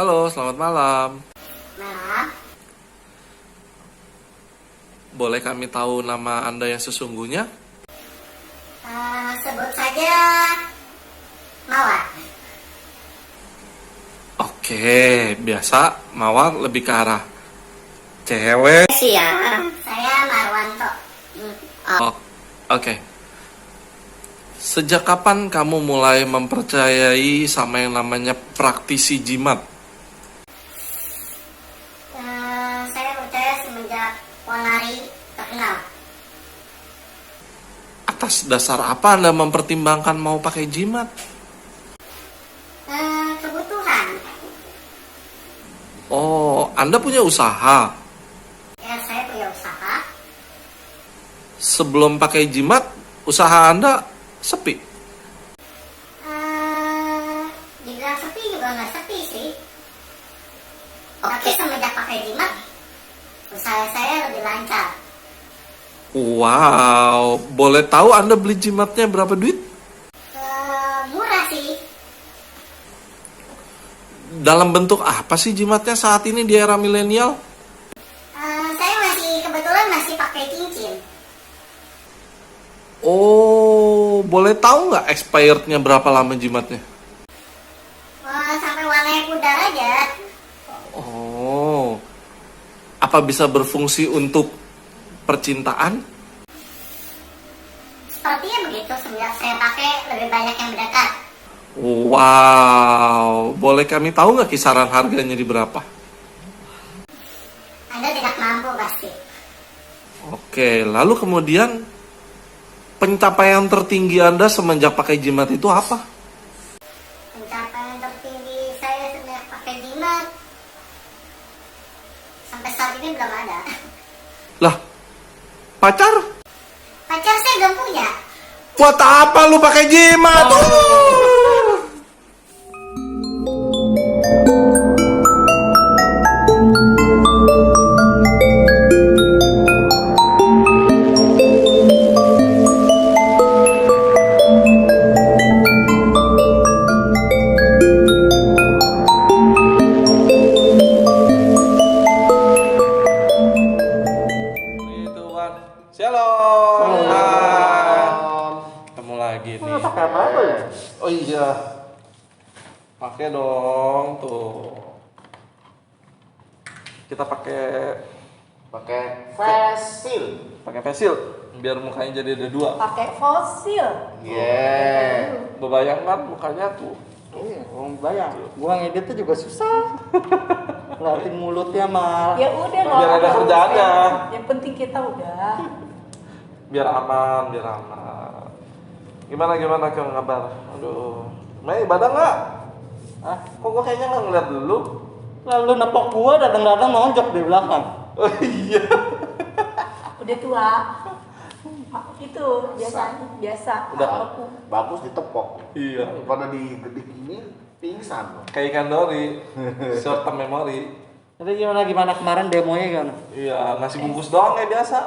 Halo, selamat malam. Malam, Boleh kami tahu nama Anda yang sesungguhnya? sebut saja Mawar. Oke, biasa Mawar lebih ke arah cewek. Siap. Saya Marwanto. Oh, oke. Sejak kapan kamu mulai mempercayai sama yang namanya praktisi jimat? Saya percaya semenjak Ponari terkenal. Atas dasar apa Anda mempertimbangkan mau pakai jimat? Kebutuhan. Oh, Anda punya usaha. Ya, saya punya usaha. Sebelum pakai jimat, usaha Anda sepi. Dibilang sepi juga nggak sepi sih. Tapi semenjak pakai jimat, usaha saya lebih lancar. Wow, boleh tahu Anda beli jimatnya berapa duit? Murah sih. Dalam bentuk apa sih jimatnya saat ini di era milenial? Saya kebetulan masih pakai cincin. Oh, boleh tahu nggak expirednya berapa lama jimatnya? Sampai warnanya pudar aja. Oh, apa bisa berfungsi untuk percintaan? Sepertinya begitu, semenjak saya pakai lebih banyak yang mendekat. Wow, boleh kami tahu nggak kisaran harganya di berapa? Anda tidak mampu pasti. Oke, lalu kemudian pencapaian tertinggi Anda semenjak pakai jimat itu apa? Pencapaian tertinggi saya semenjak pakai jimat sampai saat ini belum ada. Lah, pacar? Pacar saya belum punya. Buat apa lu pakai jimat? Tuhan, shalom. Ketemu lagi nih. Pakai apa ya? Oh iya, pakai dong tuh. Kita Pakai fasil. pensil, biar mukanya jadi ada dua. Pakai fosil. Yeah. Bebayangkan mukanya tuh. Iya, orang bayang. Gua ngeditnya juga susah. Ngeliatin mulutnya mah. Ya udah Biar nggak ada apa-apa. kerjaannya. Yang penting kita udah. Biar aman. Gimana Kang kabar? Aduh, Mei ibadah nggak? Ah, Kok gua kayaknya nggak ngeliat dulu? lalu nepok gua datang-datang nonjok di belakang. Oh iya. Udah tua. Itu biasa. Udah. Aku. Bagus ditepok. Iya. Pada digedik ini pingsan. Kayak ikan dori, short term memory. Jadi gimana kemarin demonya gimana? Iya, ngasih bungkus doang kayak biasa.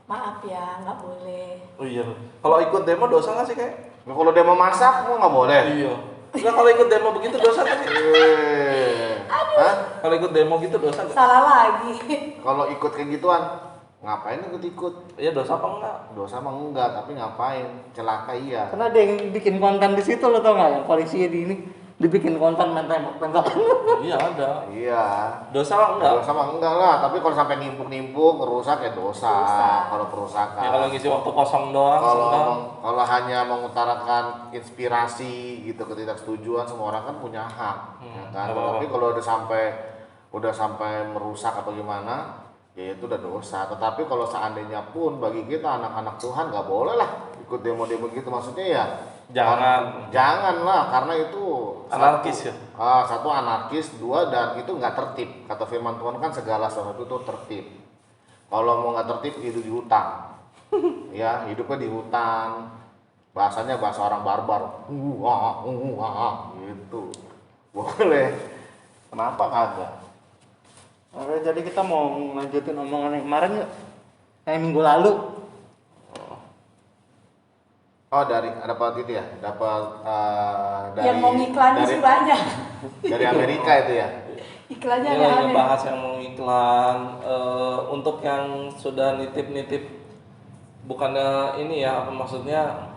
Maaf ya, nggak boleh. Oh iya. Kalau ikut demo dosa nggak sih kayak? Nah, kalau demo masak gua nggak boleh. Iya. Nggak, kalau ikut demo begitu dosa nggak sih? Hah? Kalau ikut demo gitu dosa nggak? Salah lagi. Kalau ikut kayak gituan, ngapain ikut-ikut? Iya, dosa apa enggak? Dosa mah enggak, tapi ngapain? Celaka iya. Karena ada yang bikin konten di situ lo tau nggak, yang polisi di ini dibikin konten main tembak. Iya ada. Iya. Dosa apa enggak? Dosa mah enggak lah, tapi kalau sampai nimpuk-nimpuk, rusak ya dosa. Dosa. Kalau perusakan. Ya kalau ngisi waktu kosong doang. Kalau senang. kalau hanya mengutarakan inspirasi gitu, ketidaksetujuan, semua orang kan punya hak, ya kan. apa-apa. Tapi kalau udah sampai merusak atau gimana, ya itu udah dosa. Tetapi kalau seandainya pun bagi kita anak-anak Tuhan nggak boleh lah ikut demo-demo gitu, maksudnya ya jangan lah, karena itu Anarkis ya? satu anarkis, dua dan itu nggak tertib. Kata firman Tuhan kan segala sesuatu itu tertib. Kalau mau nggak tertib hidup di hutan, ya hidupnya di hutan, bahasanya bahasa orang barbar, gitu. Boleh, kenapa kagak? Oke, jadi kita mau lanjutin omongan yang kemarin yuk. Kayak minggu lalu. Oh, dapat itu ya, dapat dari Yang mau ngiklanin dari, sih banyak. dari Amerika itu ya. Iklannya Ini lagi aneh-aneh. ngebahas yang mau iklan. Untuk yang sudah nitip-nitip, bukannya ini ya, apa maksudnya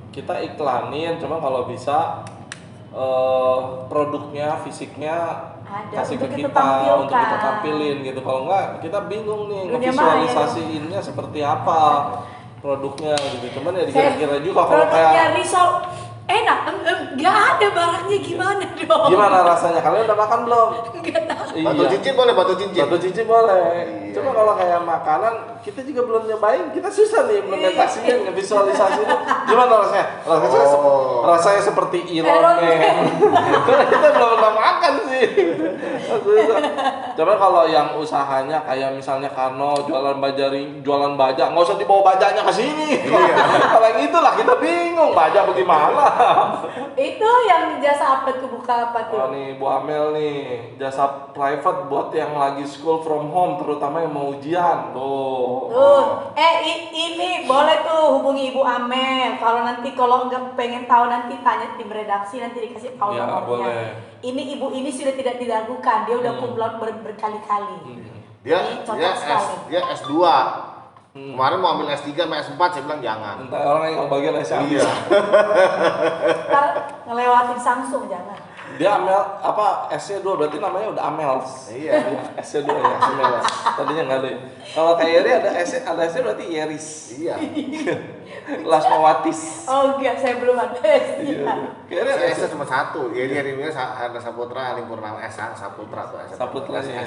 kita iklanin, cuma kalau bisa produknya, fisiknya Ada, kasih untuk ke kita kita, tampilkan. untuk kita tampilin gitu. Kalau enggak, kita bingung nih Dunia ngevisualisasiinnya seperti apa produknya gitu. Cuman ya Kayak dikira-kira juga kalau produknya kayak Risol enak, nggak ada barangnya gimana dong? gimana rasanya? Kalian udah makan belum? Nggak tahu. Batu cincin boleh, batu cincin. Batu cincin boleh. Iya. Cuma kalau kayak makanan, kita juga belum nyobain. Kita susah nih implementasinya, ngevisualisasinya. Gimana rasanya? Rasanya seperti Iron Iron Man. Karena kita belum pernah makan sih. Susah. Coba kalau yang usahanya kayak misalnya Karno jualan jualan baja, nggak usah dibawa bajanya ke sini. Kalau yang itulah kita bingung baja bagaimana. Itu yang jasa apa tuh, buka apa tuh? Oh nih Bu Amel nih, jasa private buat yang lagi school from home, terutama yang mau ujian. Tuh. Ini boleh tuh hubungi Ibu Amel. Kalau nggak pengen tahu nanti tanya tim redaksi, nanti dikasih tahu Ya, nomornya. boleh. Ini ibu ini sudah tidak diragukan, dia udah kumlot berkali-kali. Ini cocok sekali. Dia S2. Kemarin mau ambil S3 sama S4, saya bilang jangan. Entah orang yang bagian SMA. Iya. Ntar ngelewatin Samsung jangan. Dia Amel apa S-nya 2 berarti namanya udah Amels. Iya. S-nya 2 ya, Amels. Tadinya enggak ada. Ya. Kalau kayak Yeri ada S-nya berarti Yeris. Iya. Lasmawatis. Oh enggak, saya belum ada. Kayaknya ada Saya cuma satu. Jadi hari ini ada Saputra, Limpurnama Saputra tuh. Saputra ya.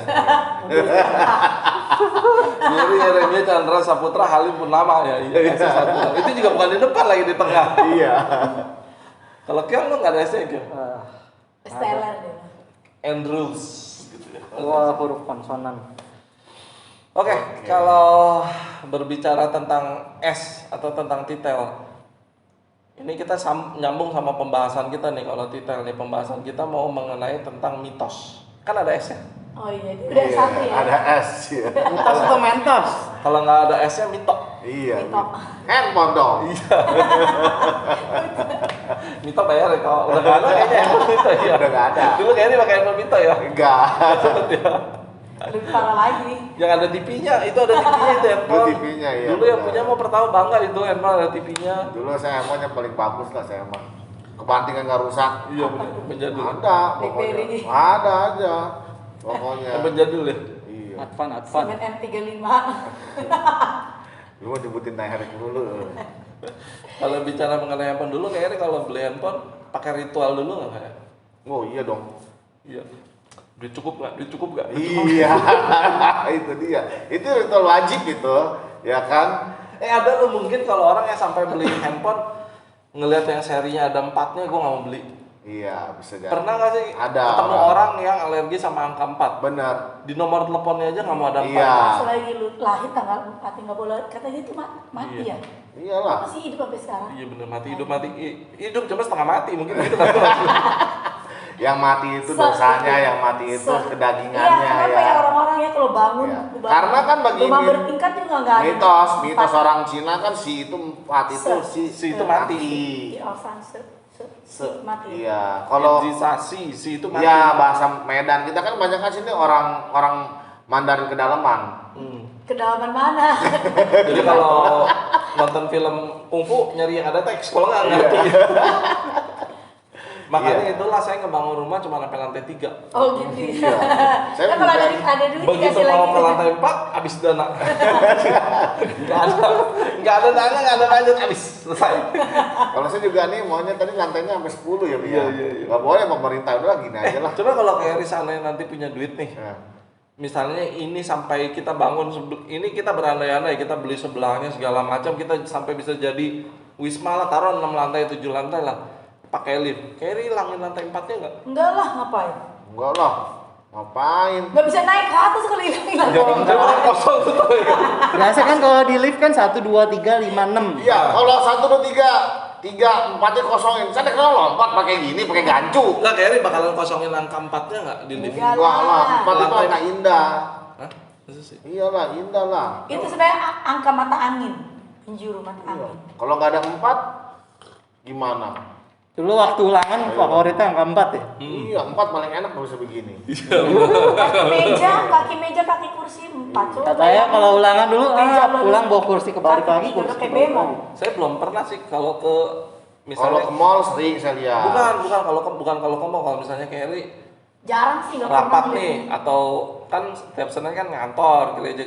Yeri Yeremia Chandra Saputra Halim Purnama ya. Iya, S1. Itu juga bukan di depan lagi di tengah. Iya. Kalau Kion lo nggak ada S-nya Kion? Stellar deh. Andrews gitu ya. Wah, huruf konsonan. Oke, kalau berbicara tentang S atau tentang titel, ini kita nyambung sama pembahasan kita nih. Kalau titel nih, pembahasan kita mau mengenai tentang mitos. Kan ada S-nya. Oh iya, itu udah satu ya. Ada S ya. Mitos atau mentos? Kalau nggak ada S-nya, mito. Iya. Mito. Handphone dong. Mito bayar ya, kalau udah nggak ada kayaknya handphone mito ya. Udah nggak ada. Dulu kayaknya pakai handphone mito ya. Enggak. Lebih parah lagi. Yang ada TV-nya, itu ada TV-nya itu handphone. Itu TV-nya, iya, Dulu yang benar. punya mau pertama bangga itu handphone ada TV-nya. Dulu saya emang yang paling bagus lah saya emang. Kebantingan nggak rusak. Iya benar, menjadul. Ada pokoknya. BlackBerry. Ada aja. Pokoknya. Handphone jadul ya. Iya. Advan. Semen M35. Lu mau nyebutin merek dulu. Kalau bicara mengenai handphone dulu, kayaknya kalau beli handphone pakai ritual dulu nggak kayak? Oh iya dong. Iya. Duit cukup nggak? Duit cukup nggak? Iya. Itu dia. Itu ritual wajib itu, ya kan? Ada lo mungkin kalau orang yang sampai beli handphone ngelihat yang serinya ada 4-nya, gue nggak mau beli. Iya, bisa jadi. Pernah nggak sih Ada ketemu orang yang alergi sama angka 4? Bener. Di nomor teleponnya aja nggak mau ada 4. Iya. Selagi lu lahir tanggal 4 nggak boleh, katanya itu mati Iya. ya. Iyalah. Masih hidup sampai sekarang. Iya bener, mati hidup hidup cuma setengah mati mungkin gitu. Yang mati itu dosanya, yang mati itu kedagingannya Iya, kenapa ya orang-orang ya kalau bangun, Iya. bangun Karena kan bagi rumah bertingkat juga nggak ada. mitos orang Cina kan si itu mati itu Si itu mati. Di Alsan mati. Iya, kalau Jisasi, si itu mati. ya bahasa Medan kita kan banyak kan sini orang Mandarin kedalaman. Kedalaman mana? Jadi kalau nonton film kungfu nyari yang ada teks, kalau nggak ngerti. Makanya itulah saya ngebangun rumah cuma sampai lantai 3. Oh gitu. Iya. Saya Kan kalau ada bukan- ada duit Begitu dikasih mau lagi. ke lantai 4, habis dana. Nggak ada dana, nggak ada lanjut, habis selesai. Kalau saya juga nih maunya tadi lantainya sampai 10 ya, Bia. Iya. Nggak boleh pemerintah udah gini aja lah. Coba kalau kayak Risana nanti punya duit nih, Nah, misalnya ini sampai kita bangun ini kita berandai-andai kita beli sebelahnya segala macam, kita sampai bisa jadi wisma lah, taruh 6 lantai 7 lantai lah, pakai lift. Kayak hilangin lantai 4-nya nggak? Enggak lah, ngapain? enggak lah. Ngapain? Nggak bisa naik ke atas kalau hilang. Jangan kosong tuh. Biasa kan kalau di lift kan 1, 2, 3, 5, 6. Iya, kalau 1, 2, 3, 4-nya kosongin. Saya kalau lompat pakai gini, pakai gancu. Lah kayaknya bakalan kosongin angka 4-nya nggak di lift? Enggak. Enggak lah, 4 itu Lantai. angka indah. Hah? Masa sih? Iyalah, indah lah. Itu sebenarnya angka mata angin, penjuru mata Iya. angin. Kalau nggak ada 4, gimana? Dulu waktu ulangan favoritnya angka 4 ya. Iya, 4 paling enak kalau bisa begini. Kaki meja, kaki kursi 4 coba. Katanya kalau ulangan dulu Meja belum- pulang bawa kursi kebalik kaki lagi, meja kursi udah kayak kebalik bemo. lagi. Saya belum pernah sih kalau ke Kalau misalnya ke mall sering saya lihat. bukan kalau kamu kalau misalnya kayak Eri Jarang sih nggak rapat pernah nih atau kan setiap Senin kan ngantor gereja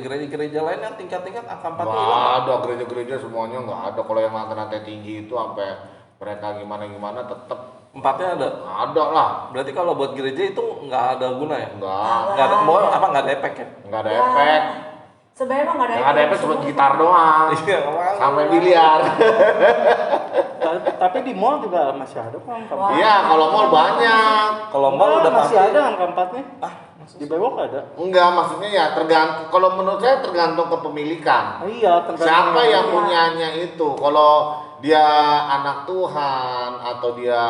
lain yang tingkat-tingkat angka 4 Nggak hilang. ada gereja-gereja semuanya nggak ada. Kalau yang lantai-lantai tinggi itu sampai mereka gimana tetap 4-nya ada. ada lah. Berarti kalau buat gereja itu nggak ada guna ya? Nggak Nggak ada, mau apa nggak ada efek ya? nggak ada efek. Sebenarnya emang nggak ada. Yang ada efek cuma gitar doang. Iya, kemana? Sampai biliar. Tapi di mall juga masih ada kok angka 4. Wah. Iya, kalau mall banyak. Kalau mall udah masih pasti ada angka 4-nya. Ah, Di Bewok ada. Enggak, maksudnya ya tergantung. Kalau menurut saya tergantung kepemilikan. Iya, tergantung Siapa yang Iya. punyanya itu? Kalau dia anak Tuhan atau dia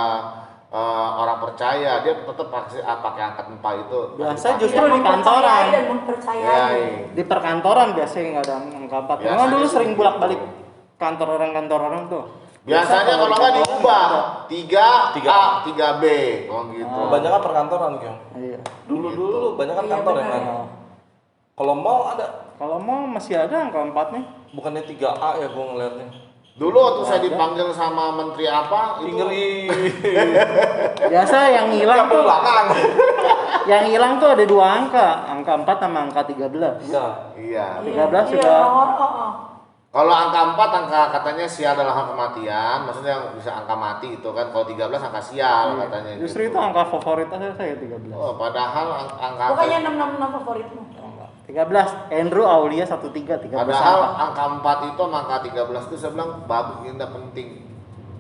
orang percaya, dia tetap pakai angka 4 itu. Biasa pasti justru pakai. di kantoran. Dan mempercayai. Ya, iya. Di perkantoran biasanya nggak ada angka 4. Biasanya Memang dulu sih sering gitu. bolak-balik kantor orang tuh. Biasanya kalau nggak diubah 3A, 3B, kalau gitu. kebanyakan perkantoran kan. Iya. Dulu banyak kan Iya, kantor ya benar. kan. Kalau mall ada, Kalau mall masih ada angka 4-nya. bukannya 3A ya gua ngeliatnya. Dulu waktu saya dipanggil sama menteri apa itu Ngeri. Biasa yang hilang Kampung tuh, belakang. yang hilang tuh ada 2 angka, angka 4 sama angka 13. Iya. iya. 13 Iya, sudah. orang-orang. Kalau angka 4 angka katanya sial adalah kematian, maksudnya bisa angka mati itu kan. Kalau 13 angka sial katanya. Iya. Justru gitu. itu angka favorit saya 13. Oh, padahal angka Bukannya 666 favoritmu. 13 Andrew Aulia 13 13. padahal angka. angka 4 itu sama angka 13 itu saya bilang bagus, ini udah penting.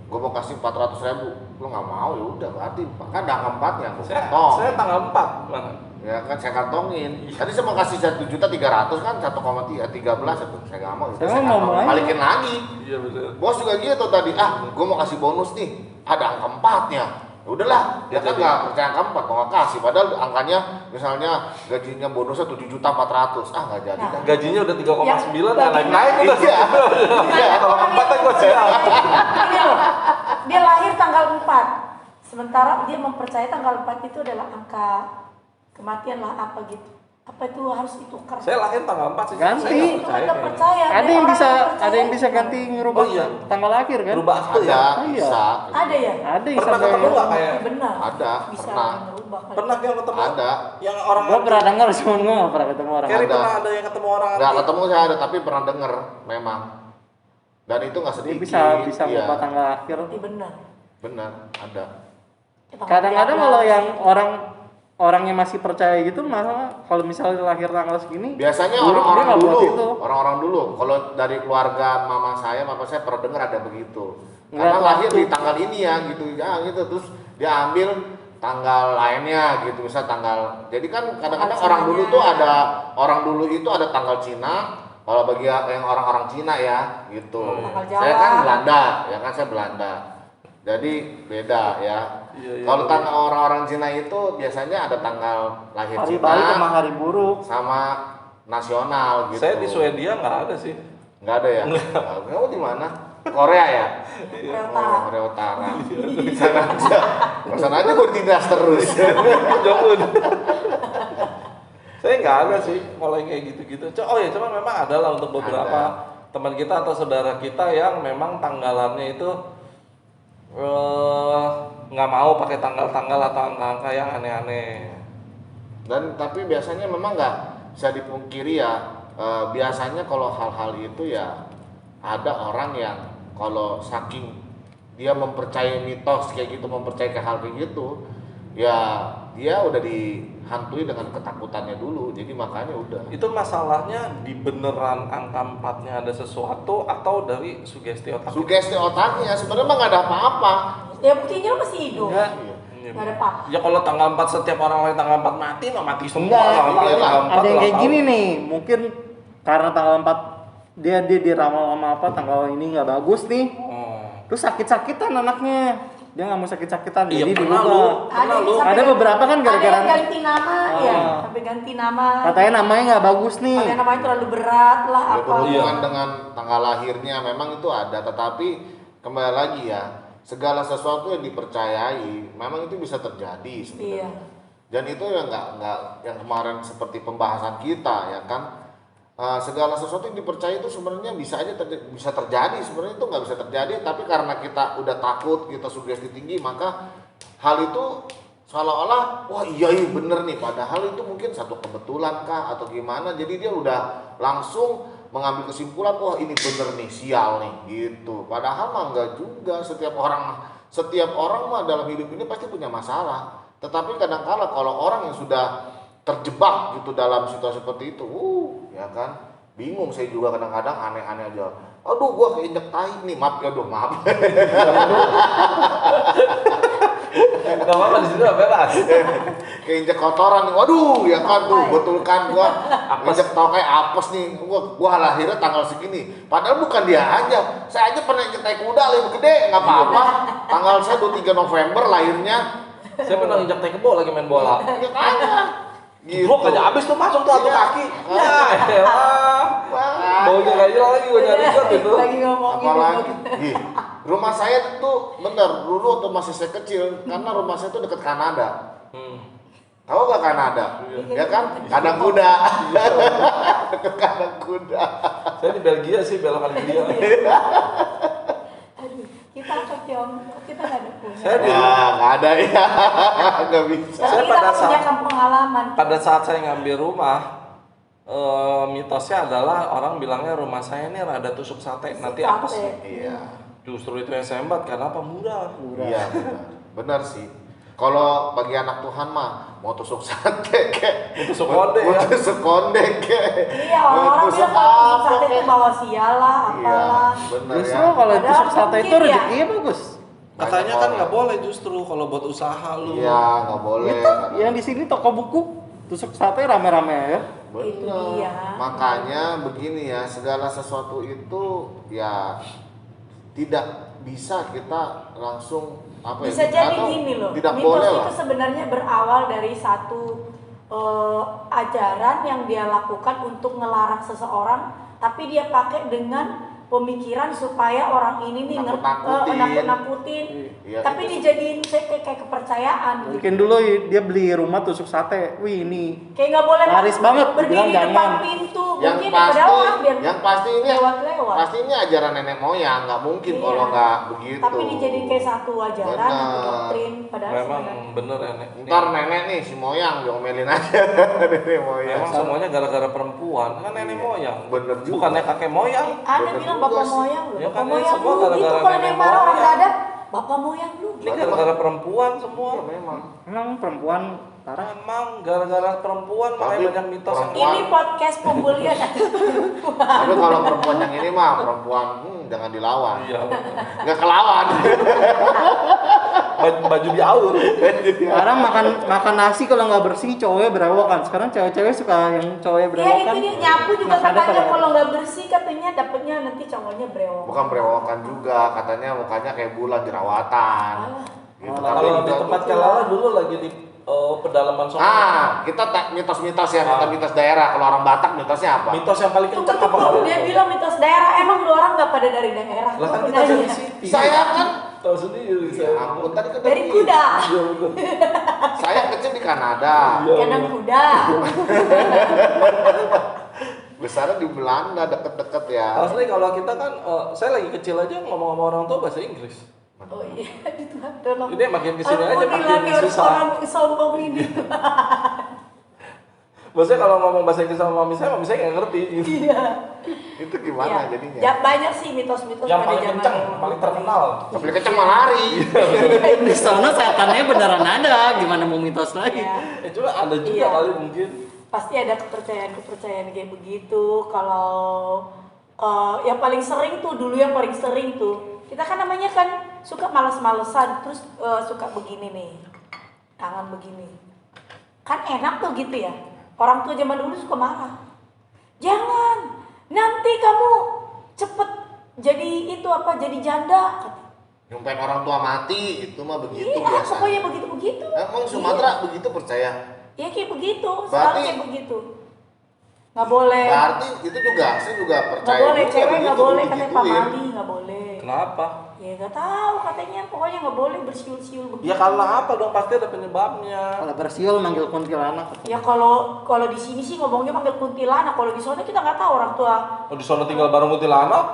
Gue mau kasih 400.000, lu nggak mau ya udah berarti kan ada angka 4-nya gue kantong. Saya tanggal 4 mana? Ya kan saya kantongin. Tadi saya mau kasih 1.300.000 kan 1,13 itu saya nggak mau. Udah, Saya saya mau kantongin. mulai. Balikin lagi. Iya betul. Bos juga gitu tadi, gue mau kasih bonus nih, ada angka 4-nya. Ya udahlah, dia kan nggak percaya angka 4, mau nggak kasih. Padahal angkanya misalnya gajinya bonusnya 7.400.000, nggak jadi. Nah. kan. Gajinya udah 3,9 Ya, naik udah. Iya. Kalau 4 kan gua sial. Ini loh, dia lahir tanggal 4. Sementara dia mempercayai tanggal 4 itu adalah angka kematian lah apa gitu. Apa itu harus ditukar? Saya lahir tanggal 4 sih. Ganti. Saya nggak Itu kan percaya. nggak kayaknya. percaya. Ada yang bisa ganti ngerubah Oh, iya. tanggal lahir kan? Berubah akte ya. Ada, Iya. bisa. Ada ya? Ada yang Pernah sampai ketemu nggak kayak? Iya, benar. Ada, Bisa pernah. merubah kali. Pernah yang ketemu? Ada. Yang orang Gua pernah dengar cuma gua nggak pernah ketemu orang. Kerry Ada. pernah ada yang ketemu orang Nggak anti. ketemu saya ada, tapi pernah denger memang. Dan itu nggak Dia sedikit. bisa iya. merubah tanggal lahir. Iya benar. Benar, ada. Kadang-kadang kalau yang orangnya masih percaya gitu, malah kalau misalnya lahir tanggal segini, Biasanya buruk, dia orang-orang nggak buat dulu, itu. orang-orang dulu. Kalau dari keluarga mama saya, papa saya pernah dengar ada begitu. Nggak Karena lahir waktu. di tanggal ini ya, gitu terus dia ambil tanggal lainnya gitu, misal tanggal. Jadi kan kadang-kadang Tanggal orang dulu Cinanya. tuh ada orang dulu itu ada tanggal Cina. Kalau bagi yang orang-orang Cina ya, gitu. Tanggal Jawa. Saya kan Belanda, ya kan saya Belanda. Jadi beda ya. Iya, Kalau tanggal orang-orang Cina itu biasanya ada tanggal lahir hari Cina baik sama hari buruk. sama nasional gitu. Saya di Swedia nggak ada sih. Nggak ada ya? Kamu di mana? Korea ya? Korea Oh, Utara. Korea Utara. Di sana aja. Di sana aja gue dinas terus. Jong-un. Saya nggak ada sih kalau yang kayak gitu-gitu. Oh ya, cuman memang ada lah untuk beberapa teman kita atau saudara kita yang memang tanggalannya itu nggak mau pakai tanggal-tanggal atau angka-angka yang aneh-aneh. Dan tapi biasanya memang nggak bisa dipungkiri ya. Biasanya kalau hal-hal itu ya ada orang yang kalau saking dia mempercayai mitos kayak gitu, mempercayai hal kayak gitu, ya dia udah dihantui dengan ketakutannya dulu. Jadi makanya udah. Itu masalahnya di beneran angka 4-nya ada sesuatu atau dari sugesti otak? Sugesti otaknya sebenarnya mah nggak ada apa-apa. Ya buktinya lo masih hidup. Enggak. Iya. Nggak ada apa-apa. Ya kalau tanggal 4 setiap orang lain tanggal 4 mati mah mati semua. Enggak, Tanggal iya lah. tanggal 4 Ada yang ulang kayak tahun. gini nih, mungkin karena tanggal 4 dia diramal sama apa, tanggal ini nggak bagus nih. Oh. Terus sakit-sakitan anaknya. Dia nggak mau sakit-sakitan, Iya, jadi pernah dirubah. lu. Pernah lu. sampai Ada beberapa kan gara-gara- ada yang ganti nama, Ah. ya, sampai ganti nama. Katanya namanya nggak bagus nih. Katanya namanya terlalu berat lah Ya, apa. berhubungan Iya. dengan tanggal lahirnya memang itu ada, tetapi kembali lagi ya, segala sesuatu yang dipercayai memang itu bisa terjadi sebenarnya. Iya. Dan itu yang nggak yang kemarin seperti pembahasan kita ya kan. Segala sesuatu yang dipercaya itu sebenarnya bisa aja bisa terjadi, sebenarnya itu nggak bisa terjadi, tapi karena kita udah takut, kita sugesti tinggi, maka hal itu seolah-olah wah iya bener nih, padahal itu mungkin satu kebetulan kah atau gimana, jadi dia udah langsung mengambil kesimpulan wah ini bener nih, sial nih gitu. Padahal mah enggak juga, setiap orang mah dalam hidup ini pasti punya masalah, tetapi kadang-kala kalau orang yang sudah terjebak gitu dalam situasi seperti itu, ya kan, bingung saya juga kadang-kadang aneh-aneh aja. Aduh, gua keinjek tai nih, maaf. Gak apa-apa di situ bebas. Keinjek kotoran nih, waduh, ya kan tuh, betul kan gua injek tokai apes nih, gua lahirnya tanggal segini. Padahal bukan dia aja, saya aja pernah injek tai kuda lebih gede, nggak apa-apa. Tanggal saya 23 November lahirnya. Saya pernah injak tai kebo lagi main bola. Ya kan. Gitu. Blok aja abis tuh masuk tuh satu Iya. kaki. Ya elah. Baunya gak hilang lagi gue nyari itu. Lagi ngomongin Apalagi, rumah saya tuh bener dulu waktu masih saya kecil, karena rumah saya tuh deket Kanada. Tahu gak Kanada? Ya kan? Kandang kuda. Deket kandang kuda. Saya di Belgia sih, belokan dia. Aduh, kita apa Ciong? Kita nggak ada punya. Saya di Nggak ada ya, nggak bisa. Tapi saya kita pada punya saat- pengalaman. pada saat saya ngambil rumah, mitosnya adalah orang bilangnya rumah saya ini rada tusuk sate, nanti Sate. apes. Iya, Justru itu yang saya hebat, karena apa? Murah. iya benar sih. Kalau bagi anak Tuhan mah mau tusuk sate kek, Mau tusuk konde mau ya. tusuk konde kek, Iya, orang-orang tusuk bilang kalau tusuk apa sate itu kek. bawa sialah, Iya, apalah. benar Justru ya. kalau Padahal tusuk sate itu mungkin ya. rezekinya bagus. Katanya Banyak kan orang. nggak boleh justru kalau buat usaha lu. Iya, nggak boleh. Itu yang di sini toko buku tusuk sate rame-rame ya. Itu Bener. dia. Makanya begini ya, segala sesuatu itu ya tidak bisa kita langsung apa Bisa ya? jadi atau gini loh, tidak mitos boleh itu lah. sebenarnya berawal dari satu ajaran yang dia lakukan untuk ngelarang seseorang, tapi dia pakai dengan pemikiran supaya orang ini nih Nakut-nakutin. nakut-nakutin, Iya, tapi itu- dijadiin kayak kepercayaan gitu. Mungkin dulu dia beli rumah tusuk sate. Wih ini Kayak nggak boleh laris banget, berdiri bilang di depan jangan. pintu, Yang mungkin pasti, padahal orang biar yang pasti ini lewat-lewat. pasti ini ajaran nenek moyang, nggak mungkin Iya. kalau nggak begitu. Tapi dijadiin kayak satu ajaran, Benar. satu doktrin, padahal Memang sebenarnya- bener ya, Nek. Ntar nenek nih si moyang diomelin aja nenek moyang. Memang semuanya gara-gara perempuan, kan nenek moyang. Bener juga. Bukannya kakek moyang. Ada Bener bilang juga bapak sih. moyang loh. Ya Bapak kan, ini moyang semua dulu. Itu gara-gara kalau nenek dia marah orang moyang. nggak ada, bapak moyang dulu. Ini gara-gara perempuan semua. Iya, memang. Emang perempuan parah. Emang gara-gara perempuan Tapi makanya banyak mitos yang perempuan- Ini podcast pembulian. Tapi kalau perempuan yang ini mah perempuan jangan dilawan. Iya. Nggak kelawan. Baju diaur. Sekarang makan nasi kalau nggak bersih cowoknya berewokan. Sekarang cewek-cewek suka yang cowoknya Ya berewokan. itu dia nyapu juga Makannya katanya pada- kalau nggak bersih katanya dapetnya nanti cowoknya brewok. Bukan berewokan juga, katanya mukanya kayak bulan jerawatan. Alah. Gitu. Oh, Tapi Kalau di juga- tempat Kelala dulu lagi di pedalaman Solo. kita mitos-mitos ya, mitos daerah. Kalau orang Batak mitosnya apa? Mitos yang paling Tunggu kencang apa tunggu, kalau dia bilang mitos daerah, emang lu orang nggak pada dari daerah? Lah kan Kok kita nanya? dari sini. Saya kan tahu sendiri ya saya. ampun tadi kan Dari kuda, Iya, betul. Saya kecil di Kanada. Iya. kandang kuda. Besarnya di Belanda, deket-deket ya. Asli kalau kita kan, saya lagi kecil aja ngomong sama orang tua bahasa Inggris. Oh iya, itu tolong. Ini makin kesini aja Ampunilah makin nih susah. orang sombong ini. Maksudnya kalau ngomong bahasa Inggris sama mami saya nggak ngerti. Gitu. Iya. Itu gimana Iya. jadinya? Ya, banyak sih mitos-mitos Yang pada paling zaman kencang, dulu. paling terkenal. Tapi kenceng mah lari. Di sana setannya beneran ada. Gimana mau mitos lagi? Ya. Cuma ada juga Iya. kali mungkin. Pasti ada kepercayaan-kepercayaan kayak begitu. Kalau yang paling sering tuh dulu yang paling sering tuh kita kan namanya kan suka males-malesan terus suka begini nih tangan begini kan enak tuh gitu ya. Orang tua zaman dulu suka marah, jangan nanti kamu cepet jadi itu apa jadi janda. Nyumpain orang tua mati itu mah begitu Iya biasa. pokoknya begitu-begitu. Emang Sumatera begitu percaya? Iya kayak begitu, Berarti- selalu kayak begitu. Nggak boleh. Berarti itu juga saya juga Nggak percaya. boleh, juga cewek nggak begitu, boleh, katanya Pak digituin. Mali nggak boleh. Kenapa? Ya nggak tahu katanya pokoknya nggak boleh bersiul-siul begitu. Ya karena apa dong? Pasti ada penyebabnya. Kalau bersiul manggil kuntilanak. Ya kalau di sini sih ngomongnya manggil kuntilanak, kalau di sana kita nggak tahu orang tua. Oh, di sana tinggal bareng kuntilanak?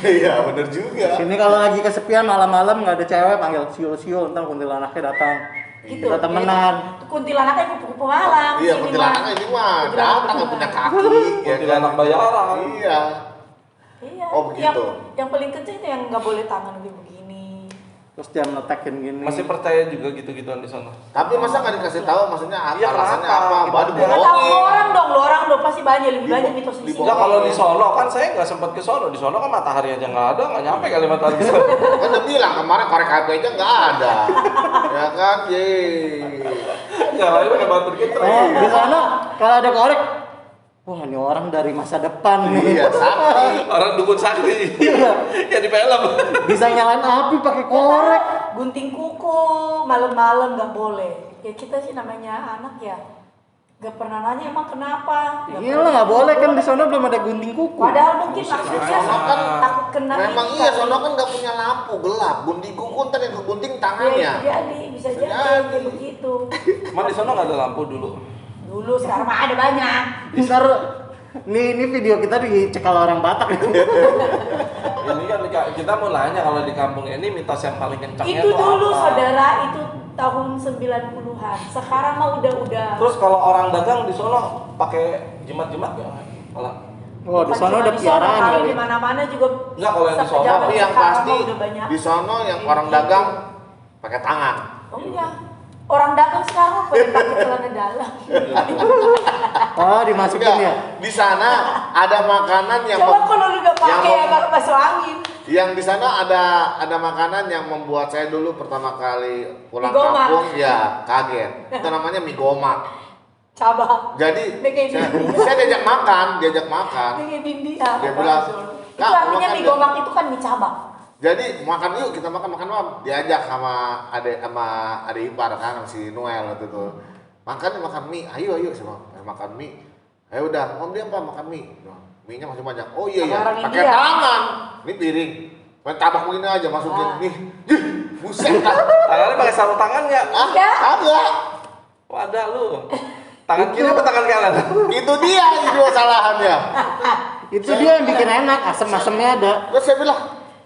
Iya bener juga. Sini kalau lagi kesepian malam-malam nggak ada cewek panggil siul-siul, ntar kuntilanaknya datang. Gitu. Kita temenan. Jadi, kuntilanaknya kupu-kupu malam. Iya sini kuntilanaknya ini mah datang nggak punya kaki. Ya Kuntilanak bayaran. Iya. Iya. Oh, begitu. Yang paling kecil itu yang nggak boleh tangan begini. Terus dia meletekin gini. Masih percaya juga gitu-gituan di sana? Tapi masa nggak dikasih tahu maksudnya Iya, alasannya kenapa? apa? Baru Gimana? Nggak tahu bohongin. lo orang dong pasti banyak lebih banyak mitos di sini. Dibohongin. Enggak, kalau di Solo kan saya nggak sempat ke Solo. Di Solo kan matahari aja nggak ada, nggak nyampe kali matahari ke Solo. Kan udah bilang kemarin korek HP aja nggak ada. Ya kan, yeay. Ya lain pakai batur gitu. Oh, di sana kalau ada korek, wah ini orang dari masa depan nih. Iya, sakti. Orang dukun sakti. Ya di film. Bisa nyalain api pakai korek. Gunting kuku malam-malam nggak boleh. Ya kita sih namanya anak ya. Gak pernah nanya emang kenapa. Iya lah nggak boleh kan di sana belum ada gunting kuku. Padahal mungkin maksudnya Sono kan takut kena memang ini iya, kali. sono kan nggak punya lampu gelap. Gunting kuku ntar yang kegunting tangannya. Ya, bisa jadi kayak begitu. Cuman di sana nggak ada lampu dulu. Dulu sekarang mah ada banyak. Ntar ini video kita dicekal orang Batak. Ini kan kita mau nanya kalau di kampung ini mitos yang paling kencangnya Itu tuh dulu apa? saudara itu tahun 90-an. Sekarang mah udah. Terus kalau orang dagang di sono pakai jimat-jimat ya? Kalau Oh di sana udah Di sono, piaraan kalau kali. di mana-mana juga. Enggak, kalau yang di sono, zaman Tapi yang sekarang pasti mah udah banyak. di sono yang orang dagang pakai tangan. Oh iya. Orang dagang sekarang pada pakai celana dalam. Oh dimasukin Enggak, ya. di sana ada makanan yang Coba kalau lu udah yang pakai ya nggak masuk angin. yang di sana ada makanan yang membuat saya dulu pertama kali pulang Mie gomak. kampung ya kaget. Itu namanya mie gomak. Cabang. Jadi Dia kayak saya diajak makan. Kayak di India. Dia bilang, itu "Kak, artinya makan mie deh." gomak itu kan mie cabang. Jadi makan yuk kita makan mam. Diajak sama ade ipar kan si Noel waktu itu. Makan mie. Ayo sama makan mie. Ayo udah, mau dia apa makan mie? Mie-nya masih banyak. Oh iya Sama ya, orang pakai India. tangan. Ini piring. Main tabak begini aja masukin Ah. nih. Buset kan. tangannya pakai sarung tangan nggak? Ah, Enggak. agak. Wadah lu. Tangan kiri apa tangan kanan? Itu dia itu kesalahannya. Itu dia yang bikin enak, asem-asemnya ada. Terus saya bilang,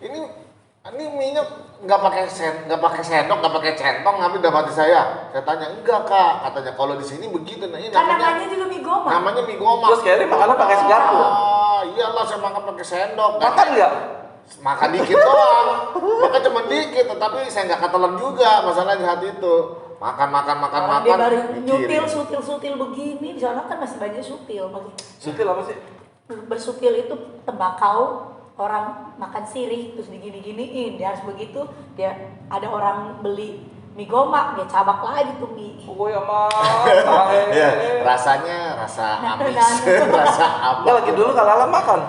ini mie-nya nggak pakai sendok, nggak pakai centong, ngambil dapat saya. Saya tanya, enggak kak, katanya kalau di sini begitu. Nah ini Kan namanya juga mie gomak. namanya mie gomak. Terus kayaknya makannya pakai segarpu. Ah, iyalah saya makan pakai sendok. Makan nggak? Makan dikit doang. Makan cuma dikit, tetapi saya nggak ketelan juga masalah di hati itu. Makan. Orang dia baru nyutil sutil begini, di sana kan masih banyak sutil. Sutil apa sih? Bersutil itu tembakau, orang makan sirih terus digini-giniin, dia harus begitu. Dia ada orang beli mie gomak, dia cabak lagi tuh mie. Oh ya mah. Ya, rasanya rasa Nah, amis, nah. rasa apa? Enggak lagi dulu kalau lala makan.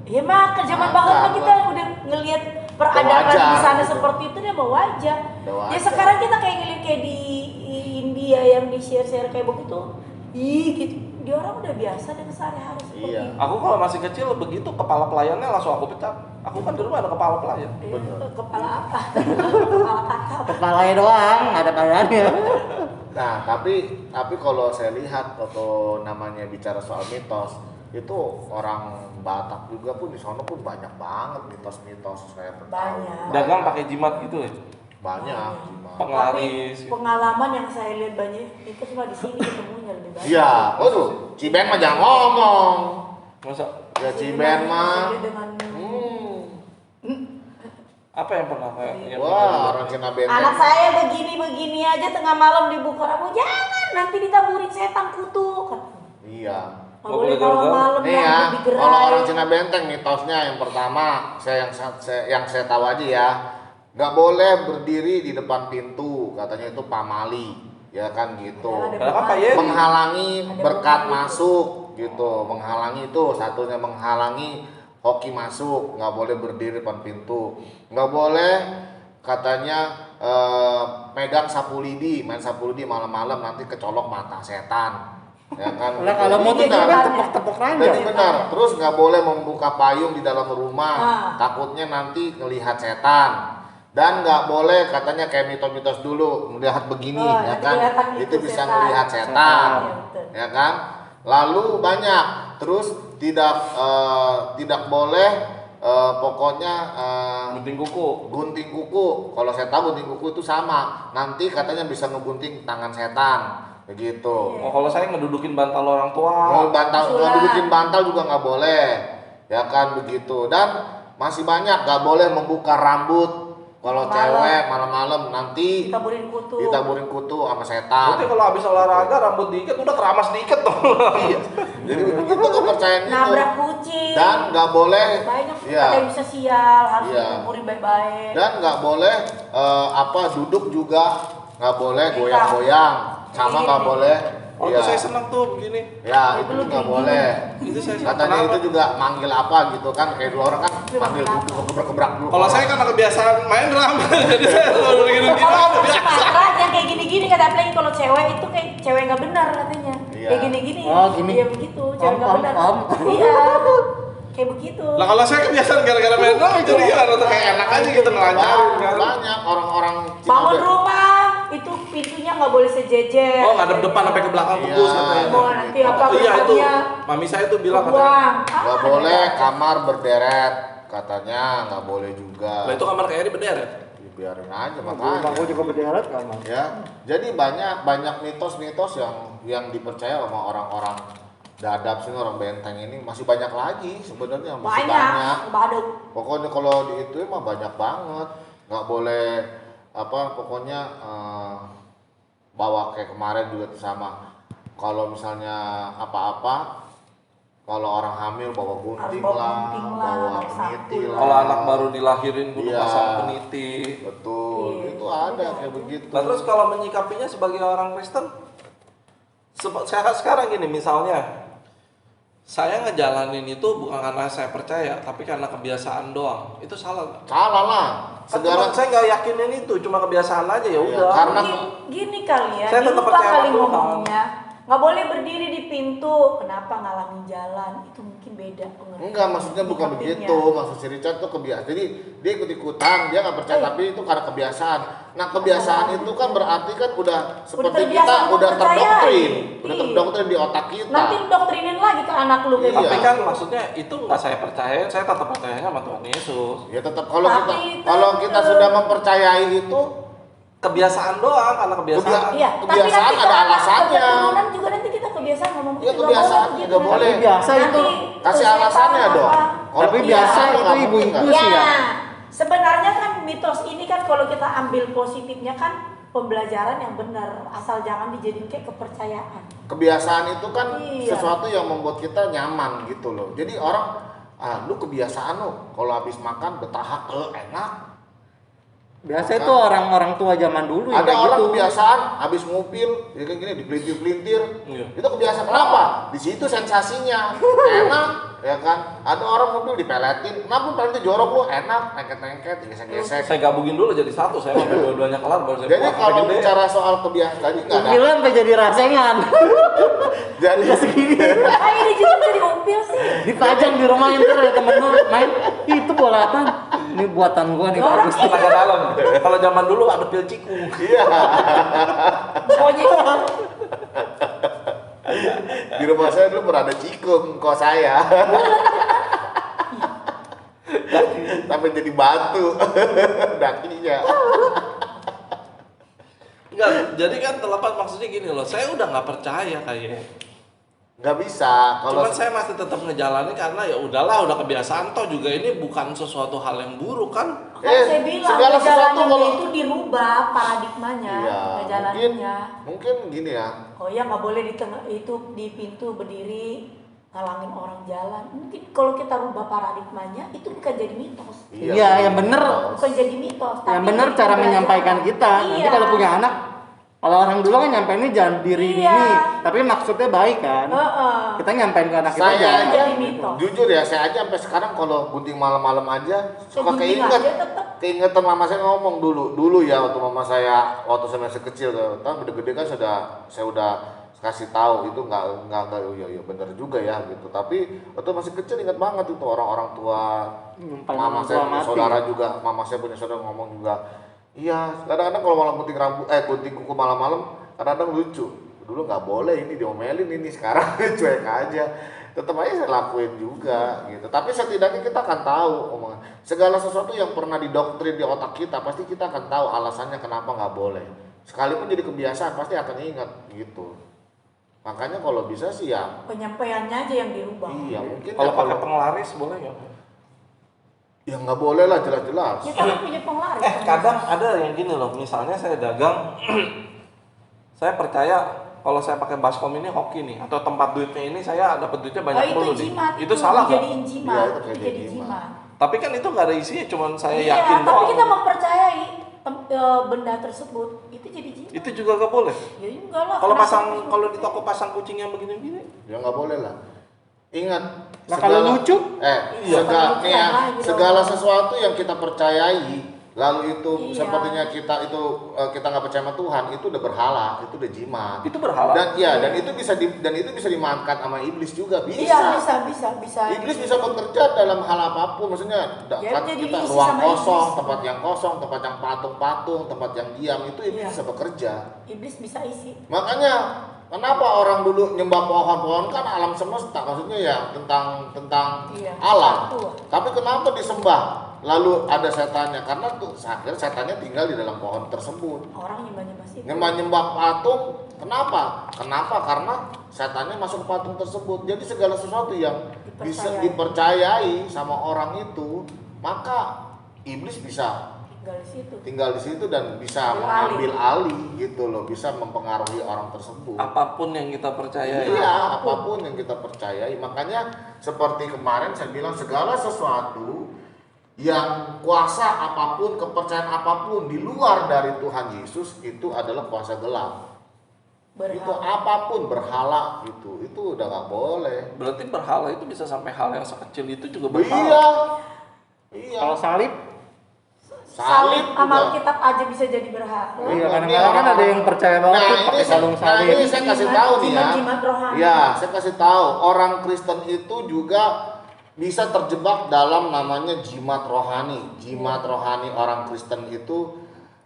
Iya makan zaman Makan, banget mah kita Bang. udah ngelihat peradaban Wajar, di sana gitu. seperti itu dia mau wajar. Udah wajar. Ya sekarang kita kayak ngeliat kayak di India yang di share kayak begitu. Ih gitu. Dia orang udah biasa dengan sehari-hari seperti Iya. itu. Aku kalau masih kecil begitu kepala pelayannya langsung aku pecat. Aku kan di rumah ada kepala pelayan. Iya, kepala apa? Kepala kakap. Kepalanya doang, nggak ada badannya. Nah, tapi kalau saya lihat atau namanya bicara soal mitos, itu orang Batak juga pun di sana pun banyak banget mitos-mitos saya tahu. Banyak. Dagang pakai jimat gitu ya. Banyak. Penglaris. Tapi pengalaman yang saya lihat banyak itu cuma di sini ketemunya lebih banyak. Iya, waduh, Ciben mah jangan ngomong. Masa Ya Ciben mah. Dengan apa yang pernah kayak yang Wah, pernah- orang Cina benteng. anak saya begini aja tengah malam dibuka kamu jangan nanti ditaburin setan kutu. Iya. Nggak Nggak boleh boleh gaul-gaul. malam-malam Nih yang ya, digerai. kalau orang Cina benteng mitosnya yang pertama, yang saya tahu aja ya, nggak boleh berdiri di depan pintu, katanya itu pamali, ya kan gitu. Padahal kan Pak Yeri. Menghalangi Ada berkat pemali. masuk, gitu. Menghalangi itu satunya menghalangi hoki masuk, nggak boleh berdiri depan pintu, nggak boleh katanya megang sapu lidi, main sapu lidi malam-malam nanti kecolok mata setan. Ya kan? Lah kalau mau Jadi tidur benar. kan tepok-tepok ranjang. Jadi benar. Terus nggak boleh membuka payung di dalam rumah, Ah. takutnya nanti ngelihat setan. Dan nggak boleh katanya kayak mitos-mitos dulu melihat begini, Oh, ya nanti kan? kelihatan Itu itu bisa setan. melihat setan, Iya, betul. ya kan? Lalu banyak. Terus tidak boleh pokoknya Gunting kuku. gunting kuku. Kalau saya tahu gunting kuku itu sama. Nanti katanya bisa ngegunting tangan setan, begitu. Oh, kalau saya ngedudukin bantal orang tua. Mau bantal, Sulam. mau bikin bantal juga nggak boleh, ya kan begitu. Dan masih banyak nggak boleh membuka rambut. Kalau Malam. cewek malam-malam nanti Ditaburin kutu. ditaburin kutu sama Berarti setan. kalau habis olahraga rambut diikat udah keramas diikat dong. Iya. Jadi itu kepercayaan itu. Nabrak kucing. Dan nggak boleh, Banyak iya. ada yang bisa sial, harus Iya. ditaburin baik-baik. Dan nggak boleh duduk juga nggak boleh goyang-goyang, sama nggak boleh. Oh, Iya. itu saya senang tuh begini. Ya, itu nggak boleh. Itu saya senang. Katanya Kenapa? itu juga manggil apa gitu kan, kayak dulu orang kan manggil duduk gebrak-gebrak dulu. Kalau saya karena kebiasaan main drum, jadi saya selalu gitu-gitu Kalau udah biasa. Sumatera yang kayak gini-gini kata apalagi kalau cewek itu kayak cewek nggak benar katanya. Iya. Kayak gini-gini. Oh, gini. Iya begitu, cewek nggak Om, benar. om. Iya. Kayak begitu. Lah kalau saya kebiasaan gara-gara main drum itu dia atau kayak enak aja gitu ngelancarin kan. Banyak orang-orang Bangun Cina- rumah itu pintunya nggak boleh sejejer. Oh, ngadep depan sampai ke belakang Iya. tembus katanya. Mau nanti apa Iya itu, berikutnya mami saya tuh bilang katanya. buang. nggak boleh kamar berderet, katanya nggak boleh juga. Lah itu kamar kayak ini berderet. Biarin aja Rumah makanya. gua juga berderet kan, Mas. Ya, jadi banyak mitos-mitos yang dipercaya sama orang-orang dadap sini, orang benteng ini masih banyak lagi sebenarnya, masih banyak. Banyak. Baduk. Pokoknya kalau di itu mah banyak banget. Nggak boleh pokoknya bawa kayak kemarin juga tuh sama. Kalau misalnya apa-apa, kalau orang hamil bawa gunting bawa lah, gunting lah, bawa bawa peniti sapu. lah. Kalau anak baru dilahirin kudu Iya. pasang peniti. Betul, Iya. itu ada kayak begitu. Nah terus kalau menyikapinya sebagai orang Kristen, sekarang gini misalnya, saya ngejalanin itu bukan karena saya percaya, tapi karena kebiasaan doang. Itu salah nggak? Salah lah. Kan Segala cuma saya nggak yakinin itu, cuma kebiasaan aja ya Iya, udah. karena- Gini kali ya, Saya tetap dilupa percaya kali sama Tuhan. ngomongnya. Nggak boleh berdiri di pintu. Kenapa ngalangin jalan? Itu mungkin beda pengertian. enggak, maksudnya bukan Nyikapinnya. begitu. Maksud si Richard tuh kebiasaan. Jadi dia ikut-ikutan, dia nggak percaya, tapi itu karena kebiasaan. Nah, kebiasaan itu kan berarti kan udah seperti terbiasa kita udah mempercayai. terdoktrin, udah Iya. terdoktrin di otak kita. Nanti doktrinin lagi ke anak lu kayak Iya. Tapi gitu. kan maksudnya itu nggak saya percaya, saya tetap percayanya sama Tuhan Yesus. Ya tetap kalau Tapi kita sudah mempercayai itu, Kebiasaan doang, karena kebiasaan. Iya, kebiasaan tapi nanti ada ke anak, alasannya. ke keturunan juga nanti kita kebiasaan ngomong Iya, gitu, kebiasaan nggak juga boleh. Tapi biasa Nanti itu kasih setan alasannya apa. dong. Kalau Tapi kebiasaan biasa nggak itu mungkin ibu-ibu nggak. sih ya. Sebenarnya kan mitos ini kan kalau kita ambil positifnya kan pembelajaran yang benar, asal jangan dijadiin kayak kepercayaan. Kebiasaan itu kan Iya. sesuatu yang membuat kita nyaman gitu loh. Jadi orang, lu kebiasaan lu kalau habis makan betahak, enak. Biasa itu orang-orang tua zaman dulu ya Ada kayak orang gitu. kebiasaan habis ngupil, ya kan gini dipelintir-pelintir. Iya. Itu kebiasaan kenapa? Di situ sensasinya enak, ya kan? Ada orang ngupil dipeletin, kenapa peletnya jorok lu enak, lengket-lengket, gesek-gesek. Saya gabungin dulu jadi satu, saya sampai dua-duanya kelar baru saya Jadi pulang. kalau Gede. bicara soal kebiasaan tadi nggak ada. Bilang sampai jadi rasengan. Jadi Ah ini juga jadi umpil sih. Dipajang di rumah ntar ada temen lu main. "Ih, itu bolatan. Ini buatan gua nih Orang bagus. Tenaga dalam. Kalau zaman dulu ada pil cikung. iya, Pokoknya di rumah saya dulu pernah ada cikung kok saya. Sampai jadi batu dakinya. Enggak, jadi kan terlepas maksudnya gini loh, saya udah nggak percaya kayaknya. Nggak bisa kalau Cuman saya masih tetap ngejalanin karena ya udahlah, udah kebiasaan toh juga ini bukan sesuatu hal yang buruk kan. kan saya bilang segala sesuatu jalanannya kalau itu dirubah paradigmanya, iya, jalanannya. mungkin gini ya. Oh ya nggak boleh di tengah itu di pintu berdiri ngalangin orang jalan. Mungkin kalau kita rubah paradigmanya itu bukan jadi mitos, Iya, yang bener. bukan jadi mitos. Yang tapi bener jadi cara pembelajaran. menyampaikan kita. Nanti Iya. kalau punya anak, kalau orang dulu kan nyampainnya jangan diri Iya. ini, tapi maksudnya baik kan. Heeh. Kita nyampein ke anak kita Saya jangan. aja jadi mitos. jujur ya, saya aja sampai sekarang kalau gunting malam-malam aja suka gunting keinget. aja tetep. Keingetan mama saya ngomong dulu ya waktu mama saya waktu saya masih kecil tuh. Gede-gede kan saya udah kasih tahu itu nggak oh iya bener juga ya gitu. Tapi waktu masih kecil ingat banget itu orang-orang tua, mama saya punya saudara juga, mama saya punya saudara ngomong juga, iya kadang-kadang kalau malam gunting kuku malam-malam kadang-kadang lucu. Dulu nggak boleh ini diomelin, ini sekarang cuek aja. Tetap aja saya lakuin juga gitu. Tapi setidaknya kita akan tahu omongan segala sesuatu yang pernah didoktrin di otak kita, pasti kita akan tahu alasannya kenapa nggak boleh. Sekalipun jadi kebiasaan pasti akan ingat gitu. Makanya kalau bisa sih ya penyampaiannya aja yang dirubah. iya mungkin Kalau ya pakai penglaris boleh nggak? ya nggak boleh lah jelas-jelas. Kita kan punya penglaris. Kadang ada yang gini loh, misalnya saya dagang, saya percaya kalau saya pakai baskom ini hoki nih, atau tempat duitnya ini saya dapat duitnya banyak itu dulu nih. jimat, Itu salah nggak? dijadiin jimat. Iya, itu kayak Itu jadi jimat. jimat. Tapi kan itu nggak ada isinya, cuman saya Iya, yakin tapi doang. kita mempercayai benda tersebut itu jadi jimat. Itu juga nggak boleh. Ya enggak lah. Kalau kenapa kalau harus di toko pasang kucing yang begini-begini, Ya nggak boleh lah. Ingat. Nah, kalau lucu? Iya. Segala sesuatu yang kita percayai, lalu itu Iya. sepertinya kita nggak percaya sama Tuhan, itu udah berhala, itu udah jimat. itu berhala. Dan itu bisa dimakan sama iblis juga bisa. Iya, bisa. Iblis bisa bekerja dalam hal apapun, maksudnya Ya, kan jadi kita diisi ruang sama kosong, iblis. tempat yang kosong, tempat yang patung-patung, tempat yang diam, itu iblis Iya. bisa bekerja. Iblis bisa isi. Makanya kenapa orang dulu nyembah pohon-pohon, kan alam semesta, maksudnya ya tentang Iya, alam. satu. Tapi kenapa disembah? Lalu ada setannya, karena tuh akhirnya setannya tinggal di dalam pohon tersebut. Orang nyembah-nyembah situ. Nyembah patung, kenapa? Karena setannya masuk ke patung tersebut. Jadi segala sesuatu yang bisa dipercayai sama orang itu, maka iblis bisa tinggal di situ dan bisa mengambil alih gitu loh, bisa mempengaruhi orang tersebut. Apapun yang kita percaya. Iya, apapun yang kita percayai. Makanya seperti kemarin saya bilang, segala sesuatu yang kuasa apapun, kepercayaan apapun di luar dari Tuhan Yesus itu adalah kuasa gelap. Itu apapun berhala itu udah nggak boleh. Berarti berhala itu bisa sampai hal yang sekecil itu juga Iya, berhala. iya. Kalau salib? Salib amal juga. kitab aja bisa jadi berhala. Iya, kadang-kadang kan ada yang percaya banget tuh pakai kalung salib. ini saya kasih tahu nih ya. Jimat rohani. Ya, saya kasih tahu orang Kristen itu juga bisa terjebak dalam namanya jimat rohani. Jimat rohani orang Kristen itu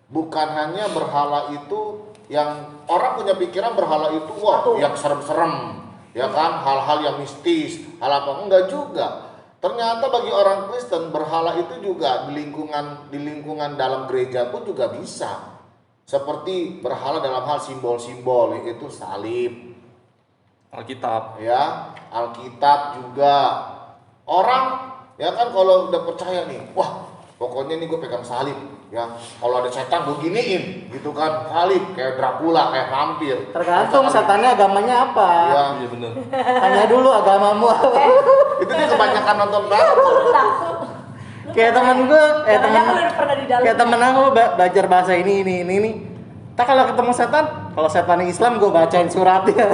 bukan hanya berhala itu yang orang punya pikiran berhala itu wah yang serem-serem, ya kan, hal-hal yang mistis, hal apa enggak juga. Ternyata bagi orang Kristen berhala itu juga di lingkungan dalam gereja pun juga bisa. Seperti berhala dalam hal simbol-simbol, yaitu salib, Alkitab. ya, Alkitab juga. Orang ya kan kalau udah percaya nih, wah pokoknya nih gue pegang salib, ya. Kalau ada setan gue giniin, gitu kan, salib kayak Dracula, kayak vampir. Tergantung setannya agamanya apa. Ya, Iya benar. Tanya dulu agamamu apa. itu dia kebanyakan nonton film. Kayak temen gue, kayak temen aku belajar bahasa ini. Tak kalau ketemu setan, kalau setannya Islam gue bacain suratnya.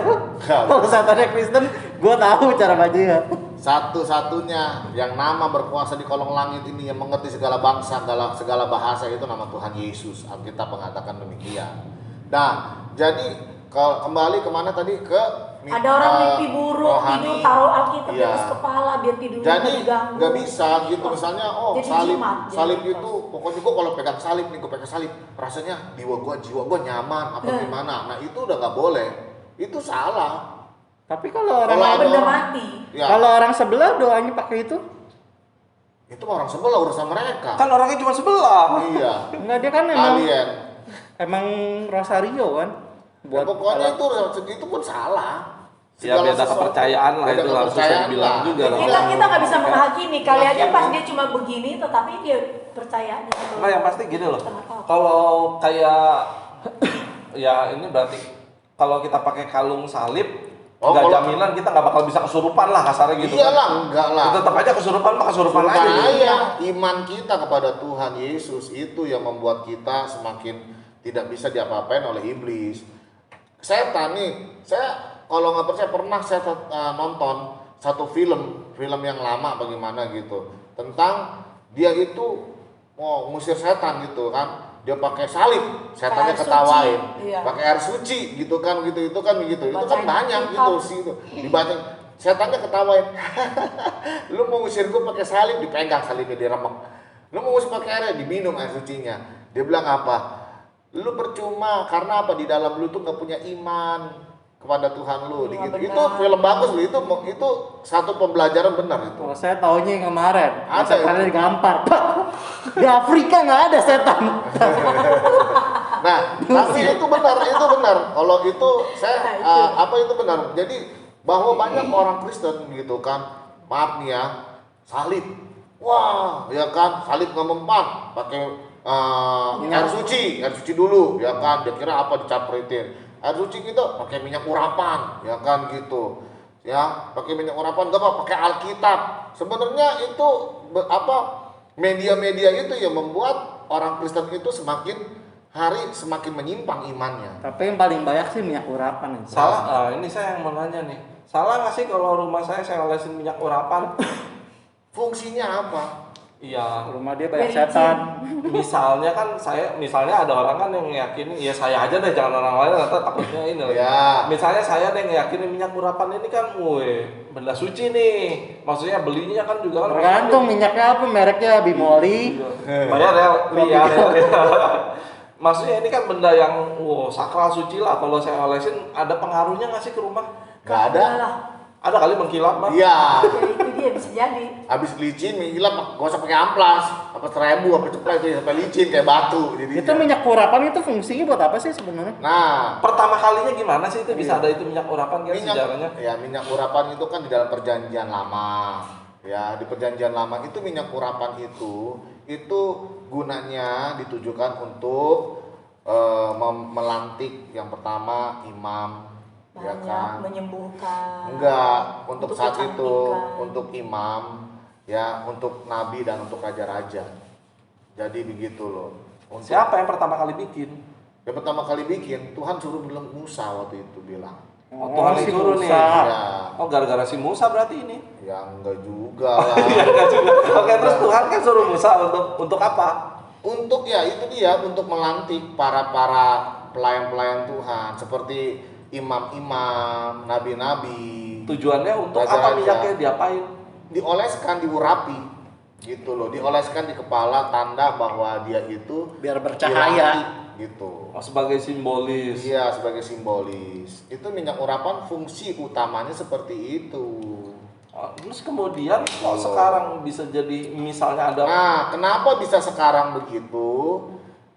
Kalau setannya Kristen, gue tahu cara bacanya. Satu-satunya yang nama berkuasa di kolong langit ini, yang mengerti segala bangsa, segala bahasa, itu nama Tuhan Yesus. Alkitab mengatakan demikian. Nah, jadi kembali kemana tadi, ke ada orang mimpi buruk, tidur taruh Alkitab di atas kepala biar tidurnya jadi diganggu. nggak bisa gitu, misalnya Jadi salib jimat. itu pokoknya gue kalau pegang salib nih, gue pegang salib rasanya jiwa gue nyaman apa gimana. Nah itu udah nggak boleh, itu salah. Tapi kalau orang Kalau benda mati. Ya, kalau orang sebelah doanya pakai itu? itu mah orang sebelah, urusan mereka. Kan orangnya cuma sebelah. Iya. Enggak, dia kan emang Alien. rosario kan. Ya, pokoknya itu segitu pun salah. Ya beda sesuatu, kepercayaan lah, beda itu harus kepercayaan saya bilang lah. juga. Kita nggak bisa menghakimi. Kali aja Menghakimi. pas dia cuma begini, tetapi dia percaya. Enggak, yang pasti gini loh. Kalau kayak ya ini berarti kalau kita pakai kalung salib, nggak jaminan kita nggak bakal bisa kesurupan lah kasarnya gitu. Iyalah, kan. enggak lah. Tetap aja kesurupan mah kesurupan aja. Gitu. Iya, iman kita kepada Tuhan Yesus itu yang membuat kita semakin tidak bisa diapa-apain oleh iblis. Setan nih, saya kalau nggak percaya pernah saya nonton satu film yang lama bagaimana gitu, tentang dia itu mau ngusir setan gitu kan. dia pakai salib, setannya Air suci, ketawain, iya. pakai air suci gitu kan, gitu itu kan begitu, itu kan Bacain banyak kitab. gitu sih itu dibaca, setannya ketawain, lu mau ngusir gue pakai salib, dipegang salibnya diremek, lu mau ngusir pakai air diminum air sucinya, dia bilang apa? Lu percuma karena apa, di dalam lu tuh nggak punya iman kepada Tuhan lu, Iya, gitu. benar. Itu film bagus lu, itu satu pembelajaran benar itu. Kalau saya taunya yang kemarin, Ada setannya itu. digampar. Di Afrika nggak ada setan. Nah, tapi itu benar. Kalau itu saya apa itu benar. Jadi bahwa banyak orang Kristen gitu kan, maaf nih ya, salib. Wah, ya kan, salib nggak mempan, pakai air suci dulu, ya kan. Dia kira apa dicapretin. Air suci kita pakai minyak urapan, ya kan gitu. Ya, pakai minyak urapan enggak apa, pakai Alkitab. Sebenarnya itu media-media itu yang membuat orang Kristen itu semakin hari semakin menyimpang imannya. Tapi yang paling banyak sih minyak urapan. Salah, ini saya yang mau nanya nih. Salah nggak sih kalau rumah saya olesin minyak urapan? Fungsinya apa? Iya. Rumah dia banyak Licin. setan. Misalnya ada orang kan yang ngeyakini, ya saya aja deh, jangan orang lain, nanti takutnya ini lagi. Ya. Misalnya saya deh ngeyakini minyak urapan ini kan, benda suci nih. Maksudnya belinya kan juga kan. Tergantung minyaknya apa, mereknya Bimoli. Bayar ya, liar ya. Maksudnya ini kan benda yang sakral suci lah. Kalau saya olesin, ada pengaruhnya nggak sih ke rumah? Gak ada. Lah. Ada kali mengkilap, Mas. Iya. Ya, itu dia bisa jadi. Habis licin, menghilang, gak usah pakai amplas, apa 1000, apa cepet itu sampai licin kayak batu. Jadi Itu minyak urapan itu fungsinya buat apa sih sebenarnya? Nah, Pertama kalinya gimana sih itu bisa ada itu minyak urapan kan sejarahnya? minyak urapan itu kan di dalam perjanjian lama. Ya, di perjanjian lama itu minyak urapan itu gunanya ditujukan untuk melantik yang pertama imam, ya Banyak kan? menyembuhkan. Enggak, untuk saat itu kecantikan. untuk imam, ya, untuk nabi dan untuk raja-raja. Jadi begitu loh. Untuk Siapa yang pertama kali bikin? yang pertama kali bikin, Tuhan suruh bilang Musa waktu itu bilang. Oh, Tuhan si disuruh nih. Musa. Ya, Oh, gara-gara si Musa berarti ini. ya enggak juga lah. Enggak juga. Oke, terus Tuhan kan suruh Musa untuk apa? Untuk ya itu dia, untuk melantik para pelayan-pelayan Tuhan seperti imam-imam, nabi-nabi. Tujuannya untuk Raja-raja. apa minyaknya diapain? Dioleskan, diurapi gitu loh, dioleskan di kepala, tanda bahwa dia itu Biar bercahaya. dilantik, gitu. Oh, sebagai simbolis. Iya, sebagai simbolis. Itu minyak urapan fungsi utamanya seperti itu. Oh, terus kemudian kok sekarang bisa jadi misalnya ada Nah, kenapa bisa sekarang begitu?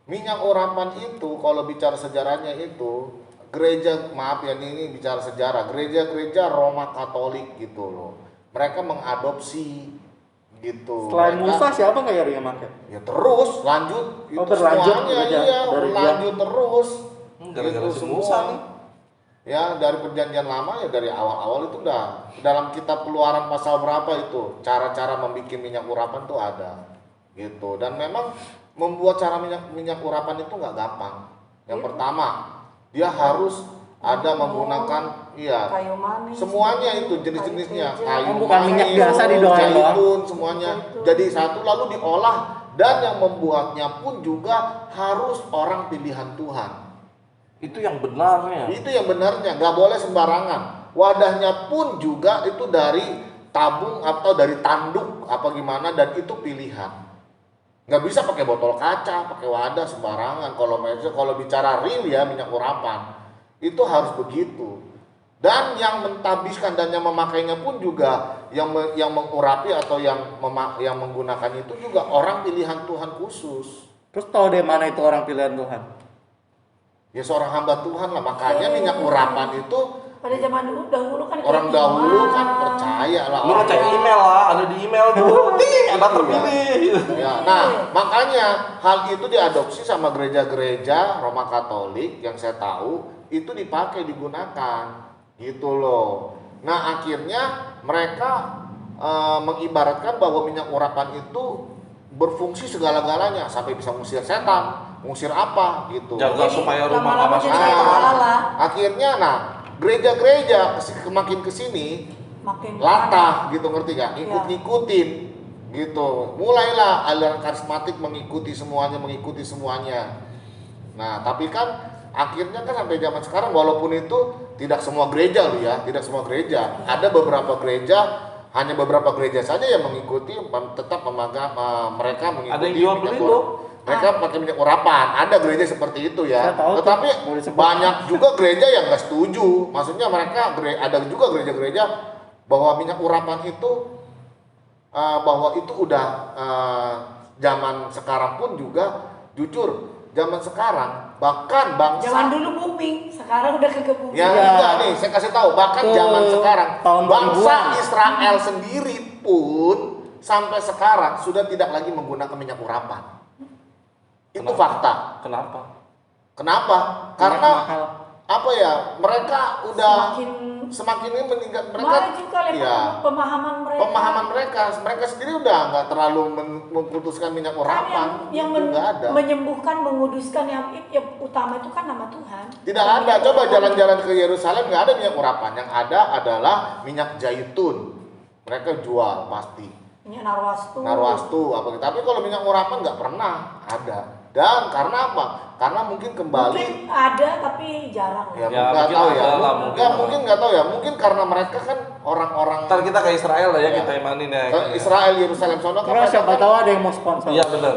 Minyak urapan itu kalau bicara sejarahnya itu gereja, maaf ya ini bicara sejarah, gereja-gereja Roma Katolik gitu loh. Mereka mengadopsi gitu. Selain Mereka- Musa siapa nggak ya yang pakai? Ya terus lanjut itu berlanjut semuanya, aja iya, dari dia. lanjut terus. gara-gara Gitu si semua. Musa nih. Ya dari perjanjian lama ya dari awal-awal itu udah dalam kitab Keluaran pasal berapa itu cara-cara membuat minyak urapan tuh ada gitu, dan memang membuat cara minyak urapan itu nggak gampang. Yang pertama dia harus ada menggunakan Kayu manis. semuanya itu jenis-jenisnya, Kayu kayu bukan minyak manis, biasa didoain doang. zaitun, semuanya jadi satu lalu diolah, dan yang membuatnya pun juga harus orang pilihan Tuhan. Itu yang benarnya. Itu yang benarnya, nggak boleh sembarangan. Wadahnya pun juga itu dari tabung atau dari tanduk apa gimana, dan itu pilihan. Nggak bisa pakai botol kaca, pakai wadah sembarangan. Kalau bicara real ya minyak urapan itu harus begitu. Dan yang mentabiskan dan yang memakainya pun juga yang mengurapi atau yang menggunakan itu juga orang pilihan Tuhan khusus. Terus tahu deh mana itu orang pilihan Tuhan? Ya seorang hamba Tuhan lah, makanya minyak urapan itu Pada zaman dahulu kan orang kayak dahulu gimana? kan percaya lah. Lu ngecek email lah, ada di email tuh. Ting, ada terpilih. Ya, nah makanya hal itu diadopsi sama gereja-gereja Roma Katolik yang saya tahu itu dipakai, digunakan gitu loh. Nah akhirnya mereka mengibaratkan bahwa minyak urapan itu berfungsi segala-galanya, sampai bisa mengusir setan, mengusir apa gitu. Jaga Jadi, supaya rumah nggak lama-lama masuk jadi setan. salah. Akhirnya gereja-gereja makin kesini Makin latah gitu, ngerti gak? Iya. Ngikutin gitu. Mulailah aliran karismatik mengikuti semuanya. Nah, tapi kan akhirnya kan sampai zaman sekarang walaupun itu tidak semua gereja loh ya, tidak semua gereja. Ada beberapa gereja, hanya beberapa gereja saja yang mengikuti, tetap mereka mengikuti. Ada yang jual beli tuh. Mereka pakai minyak urapan. Ada gereja seperti itu ya. Saya tahu Tetapi tuh, boleh sebut. banyak juga gereja yang nggak setuju. Maksudnya mereka ada juga gereja-gereja bahwa minyak urapan itu bahwa itu udah zaman sekarang pun juga jujur zaman sekarang bahkan bangsa Zaman dulu booming, sekarang udah kagak booming. ya Iya. enggak nih saya kasih tahu bahkan Tuh, zaman sekarang tahun bangsa 2000-an. Israel sendiri pun sampai sekarang sudah tidak lagi menggunakan minyak urapan. Itu Kenapa? fakta. Kenapa? Karena Mahal. apa ya? Mereka udah Semakin semakin ini meningkat mereka maju kali ya, pemahaman mereka. pemahaman mereka sendiri udah nggak terlalu memutuskan minyak Kan urapan. yang Itu nggak ada. menyembuhkan, menguduskan yang utama itu kan nama Tuhan. Tidak ada. Coba jalan-jalan ke Yerusalem nggak ada minyak urapan. Yang ada adalah minyak zaitun. Mereka jual pasti. Minyak narwastu. Narwastu apa gitu. Tapi kalau minyak urapan nggak pernah ada. Dan karena apa? Karena mungkin kembali Mungkin ada tapi jarang. ya, Ya, nggak mungkin tahu ada ya. lah, Mungkin nggak tahu ya. Mungkin karena mereka kan orang-orang Ntar kita ke Israel lah ya, Iya. kita imanin ya. ke Israel Yerusalem sono kan Karena mereka siapa kan- tahu ada yang mau sponsor. Iya benar.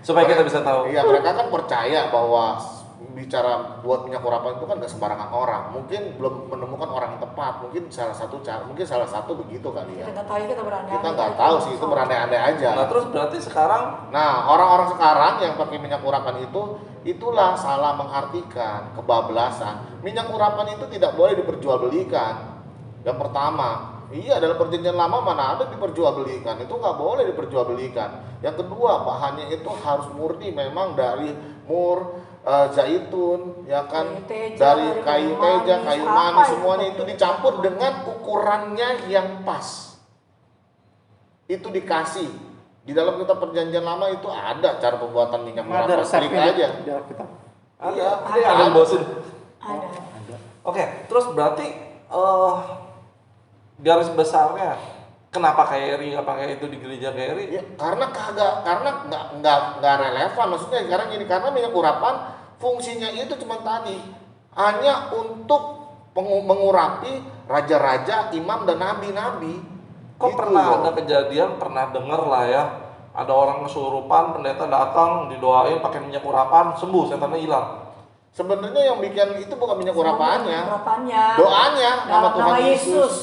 Supaya kita bisa tahu. Iya, mereka kan percaya bahwa bicara buat minyak urapan itu kan nggak sembarangan orang. Mungkin belum menemukan orang yang tepat. Mungkin salah satu begitu kali ya. Kita nggak tahu, kita berandai. Kita nggak tahu sih, itu berandai-andai aja. Nah terus berarti sekarang Nah, orang-orang sekarang yang pakai minyak urapan itulah salah mengartikan, kebablasan. Minyak urapan itu tidak boleh diperjualbelikan. Yang pertama, iya dalam perjanjian lama mana ada diperjualbelikan, itu nggak boleh diperjualbelikan. Yang kedua, bahannya itu harus murni memang dari zaitun, ya kan, Kayu teja, dari dari kayu kayu teja, manis, kayu apa manis, itu? semuanya itu dicampur dengan ukurannya yang pas. Itu dikasih di dalam kitab perjanjian lama itu ada cara pembuatan minyak Ada urapan. Klik resepnya aja. di Alkitab. ada, Iya, ini ada yang bosen. Ada. Oke, terus berarti garis besarnya kenapa KRI nggak pakai itu di gereja KRI? Ya, karena nggak relevan. Maksudnya karena minyak urapan fungsinya itu cuma tadi hanya untuk mengurapi raja-raja, imam dan nabi-nabi. Kok Gitu pernah loh. ada kejadian, pernah denger lah ya, ada orang kesurupan, pendeta datang, didoain pakai minyak urapan, sembuh, setannya hilang. Sebenarnya yang bikin itu bukan minyak urapannya, Urapannya. doanya nama Dalam Tuhan nama Yesus.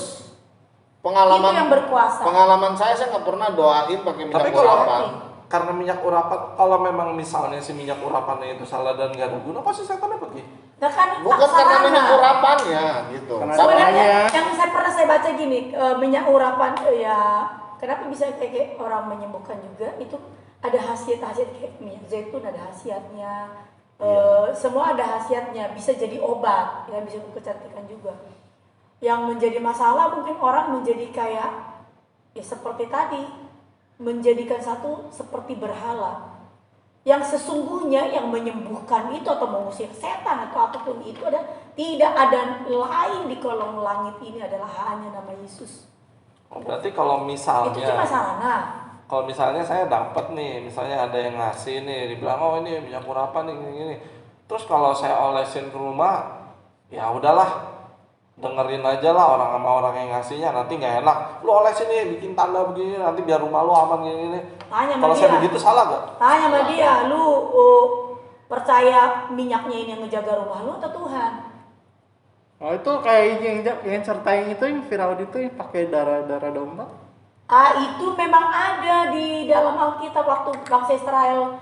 Pengalaman Itu yang berkuasa. Pengalaman saya nggak pernah doain pakai minyak Tapi kalau urapan. karena minyak urapan, kalau memang misalnya si minyak urapannya itu salah dan nggak ada guna, pasti setannya pergi. Nah, kan Bukan karena sarana. minyak urapannya gitu. Karena Tapi Sebenarnya Makanya- yang saya baca gini, minyak urapan ya kenapa bisa kayak orang menyembuhkan juga itu ada khasiat-khasiat kayak minyak zaitun ada khasiatnya, semua ada khasiatnya, bisa jadi obat, ya bisa kecantikan juga. Yang menjadi masalah mungkin orang menjadi kayak ya seperti tadi menjadikan satu seperti berhala. Yang sesungguhnya yang menyembuhkan itu atau mengusir setan atau apapun itu tidak ada lain di kolong langit ini adalah hanya nama Yesus. Oh, berarti kalau Itu misalnya, cuma sarana. kalau misalnya saya dapat nih, misalnya ada yang ngasih nih, dibilang oh ini minyak urapan nih, gini. Terus kalau saya olesin ke rumah, ya udahlah, dengerin aja lah orang sama orang yang ngasihnya, nanti nggak enak. Lu olesin nih, bikin tanda begini, nanti biar rumah lu aman gini. Tanya sama Kalau dia. saya begitu salah gak? Tanya sama dia, lu percaya minyaknya ini yang ngejaga rumah lu atau Tuhan? Oh itu kayak yang sertain itu yang viral itu yang pakai darah domba. Itu memang ada di dalam Alkitab waktu bangsa Israel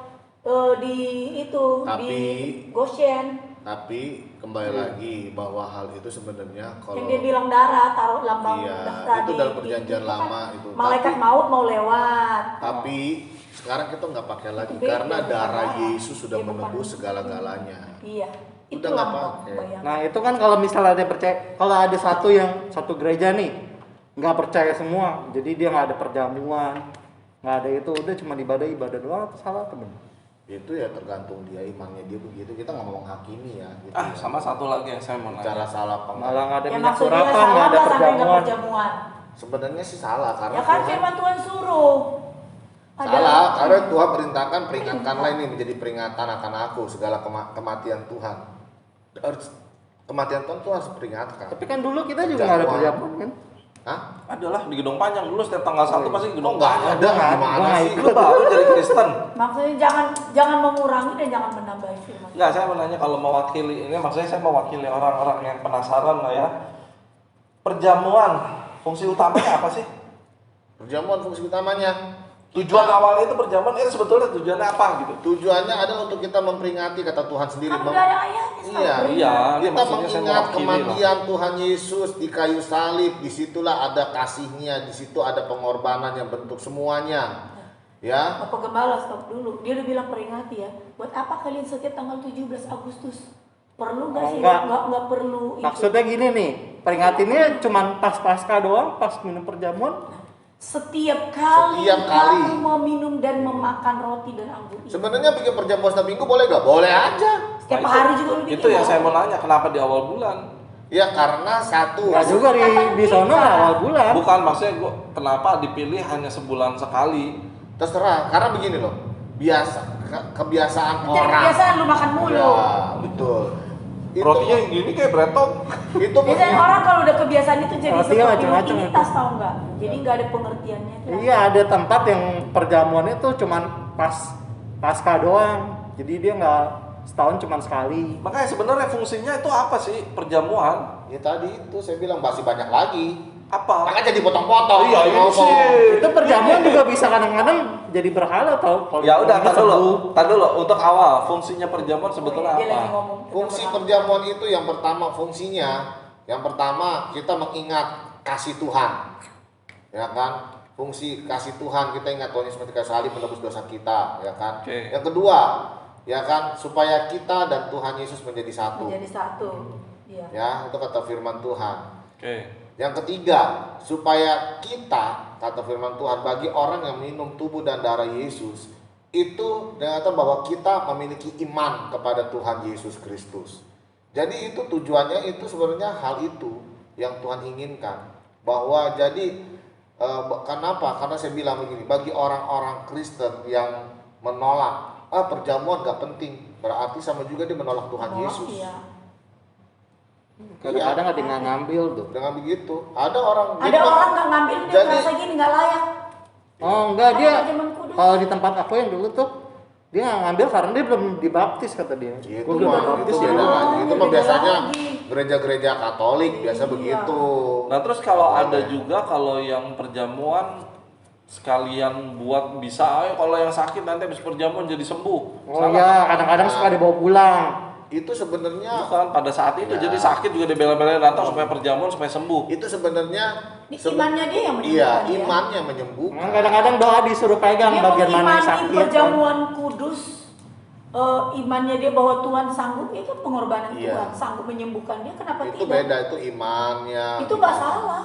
di Tapi- di Goshen. Tapi kembali lagi bahwa hal itu sebenarnya kalau Yang dia bilang darah, taruh lambang Iya, darah itu di- dalam di- perjanjian itu kan lama itu. Malaikat Tapi- maut mau lewat. Tapi sekarang kita nggak pakai lagi Beda, karena bukan darah darah. Yesus sudah Dia bukan. menebus segala-galanya. Iya, itu Udah nggak lambang. pakai. Bayang. Nah itu kan kalau misalnya ada percaya, kalau ada satu gereja nih nggak percaya semua, jadi dia nggak ada perjamuan, nggak ada itu, udah cuma ibadah doang atau salah temen? Itu ya tergantung dia imannya dia begitu. Kita nggak mau menghakimi ya. Gitu Ah, ya. sama satu lagi yang saya mau Cara nanya. salah apa enggak? Malah nggak ada Ya minyak maksudnya urapan, nggak ada salah lah sampai nggak perjamuan. perjamuan. Sebenarnya sih salah karena Ya kan Tuhan- firman Tuhan suruh Salah, karena Tuhan perintahkan peringatkanlah ini menjadi peringatan akan aku segala kematian Tuhan. Kematian Tuhan harus peringatkan. Tapi kan dulu kita juga nggak ada perjamuan kan? Hah? Adalah di Gedung Panjang dulu setiap tanggal 1 pasti di Gedung Nggak Panjang. ada, gimana sih? Lu baru jadi Kristen. Maksudnya jangan mengurangi dan jangan menambahi firman. Enggak, saya mau nanya kalau mewakili ini, maksudnya saya mewakili orang-orang yang penasaran lah ya. Perjamuan, fungsi utamanya apa sih? Perjamuan fungsi utamanya. Tujuan awalnya itu perjamuan, sebetulnya tujuannya apa gitu? Tujuannya adalah untuk kita memperingati kata Tuhan sendiri. Kan udah ada ayatnya. Iya, Iya, kita maksudnya saya mengingat mewakili kematian Tuhan Yesus di kayu salib. Disitulah ada kasihnya, di situ ada pengorbanan yang bentuk semuanya. Ya, Bapak Gembala stop dulu. Dia udah bilang peringati ya. Buat apa kalian setiap tanggal 17 Agustus? Perlu nggak sih? Enggak. Nggak perlu itu. Maksudnya gini nih, peringatinnya cuman pas pasca doang, pas minum perjamuan. Setiap kali Setiap kali. kamu meminum dan memakan roti dan anggur itu. sebenarnya bikin perjamuan setiap minggu boleh gak? Boleh aja. Setiap Nah, hari juga lu bikin. Itu yang loh. saya mau nanya, kenapa di awal bulan? Ya karena satu. Nggak juga di sono nggak awal bulan. Bukan, maksudnya gua kenapa dipilih hanya sebulan sekali? Terserah, karena begini loh. Kebiasaan Jadi orang. kebiasaan lu makan mulu. Ya, betul. Rotinya yang gini kayak bretok. itu Biasanya orang kalau udah kebiasaan itu jadi Rotinya seperti macam-macam rutinitas tau nggak? Jadi nggak ada pengertiannya. tuh. Iya, ada tempat yang perjamuannya tuh cuman pas pasca doang. Jadi dia nggak setahun cuman sekali. Makanya sebenarnya fungsinya itu apa sih perjamuan? Ya tadi itu saya bilang masih banyak lagi. Apa? Maka jadi potong-potong. Iya, ini Ngomong. sih. Itu perjamuan juga bisa kadang-kadang jadi berhala tau. Kalau Ya udah, dia tar sembuh. dulu. Tar dulu. Untuk awal, fungsinya perjamuan sebetulnya Dia lagi apa? ngomong. Fungsi perjamuan itu yang pertama fungsinya, yang pertama kita mengingat kasih Tuhan, ya kan? Fungsi kasih Tuhan kita ingat Tuhan Yesus ketika salib menebus dosa kita, ya kan? Oke. Yang kedua, ya kan, supaya kita dan Tuhan Yesus menjadi satu, Menjadi satu. Iya. ya itu kata firman Tuhan. Oke. Yang ketiga, supaya kita, kata firman Tuhan, bagi orang yang minum tubuh dan darah Yesus, itu ternyata bahwa kita memiliki iman kepada Tuhan Yesus Kristus. Jadi itu tujuannya itu sebenarnya hal itu yang Tuhan inginkan. Bahwa jadi, kenapa? Karena saya bilang begini, bagi orang-orang Kristen yang menolak, perjamuan gak penting, berarti sama juga dia menolak Tuhan Menolak, Yesus. Iya. Kadang-kadang ada yang nggak ngambil tuh. Dengan begitu, ada orang Ada orang nggak ngambil dia jadi- merasa gini nggak layak. Oh enggak, dia Ada zaman kudus. kalau di tempat aku yang dulu tuh dia nggak ngambil karena dia belum dibaptis kata dia. Itu Gua belum mah dibaptis itu ya. beda lagi. Itu mah beda biasanya lagi. gereja-gereja Katolik biasa Iya. begitu. Nah terus kalau ada juga kalau yang perjamuan sekalian buat bisa, ayo kalau yang sakit nanti habis perjamuan jadi sembuh. Oh iya, kadang-kadang suka dibawa pulang. Itu sebenarnya Bukan pada saat itu Ya. jadi sakit juga dibela-belain datang supaya perjamuan supaya sembuh. itu sebenarnya Ini imannya dia yang Iya, menyembuhkan dia. imannya menyembuhkan. Emang kadang-kadang doa disuruh pegang Dia bagian mana yang mengimani sakit. perjamuan kudus. Imannya dia bahwa Tuhan sanggup, itu pengorbanan Iya. Tuhan sanggup menyembuhkan dia, kenapa Itu tidak? beda, itu imannya. Itu nggak salah.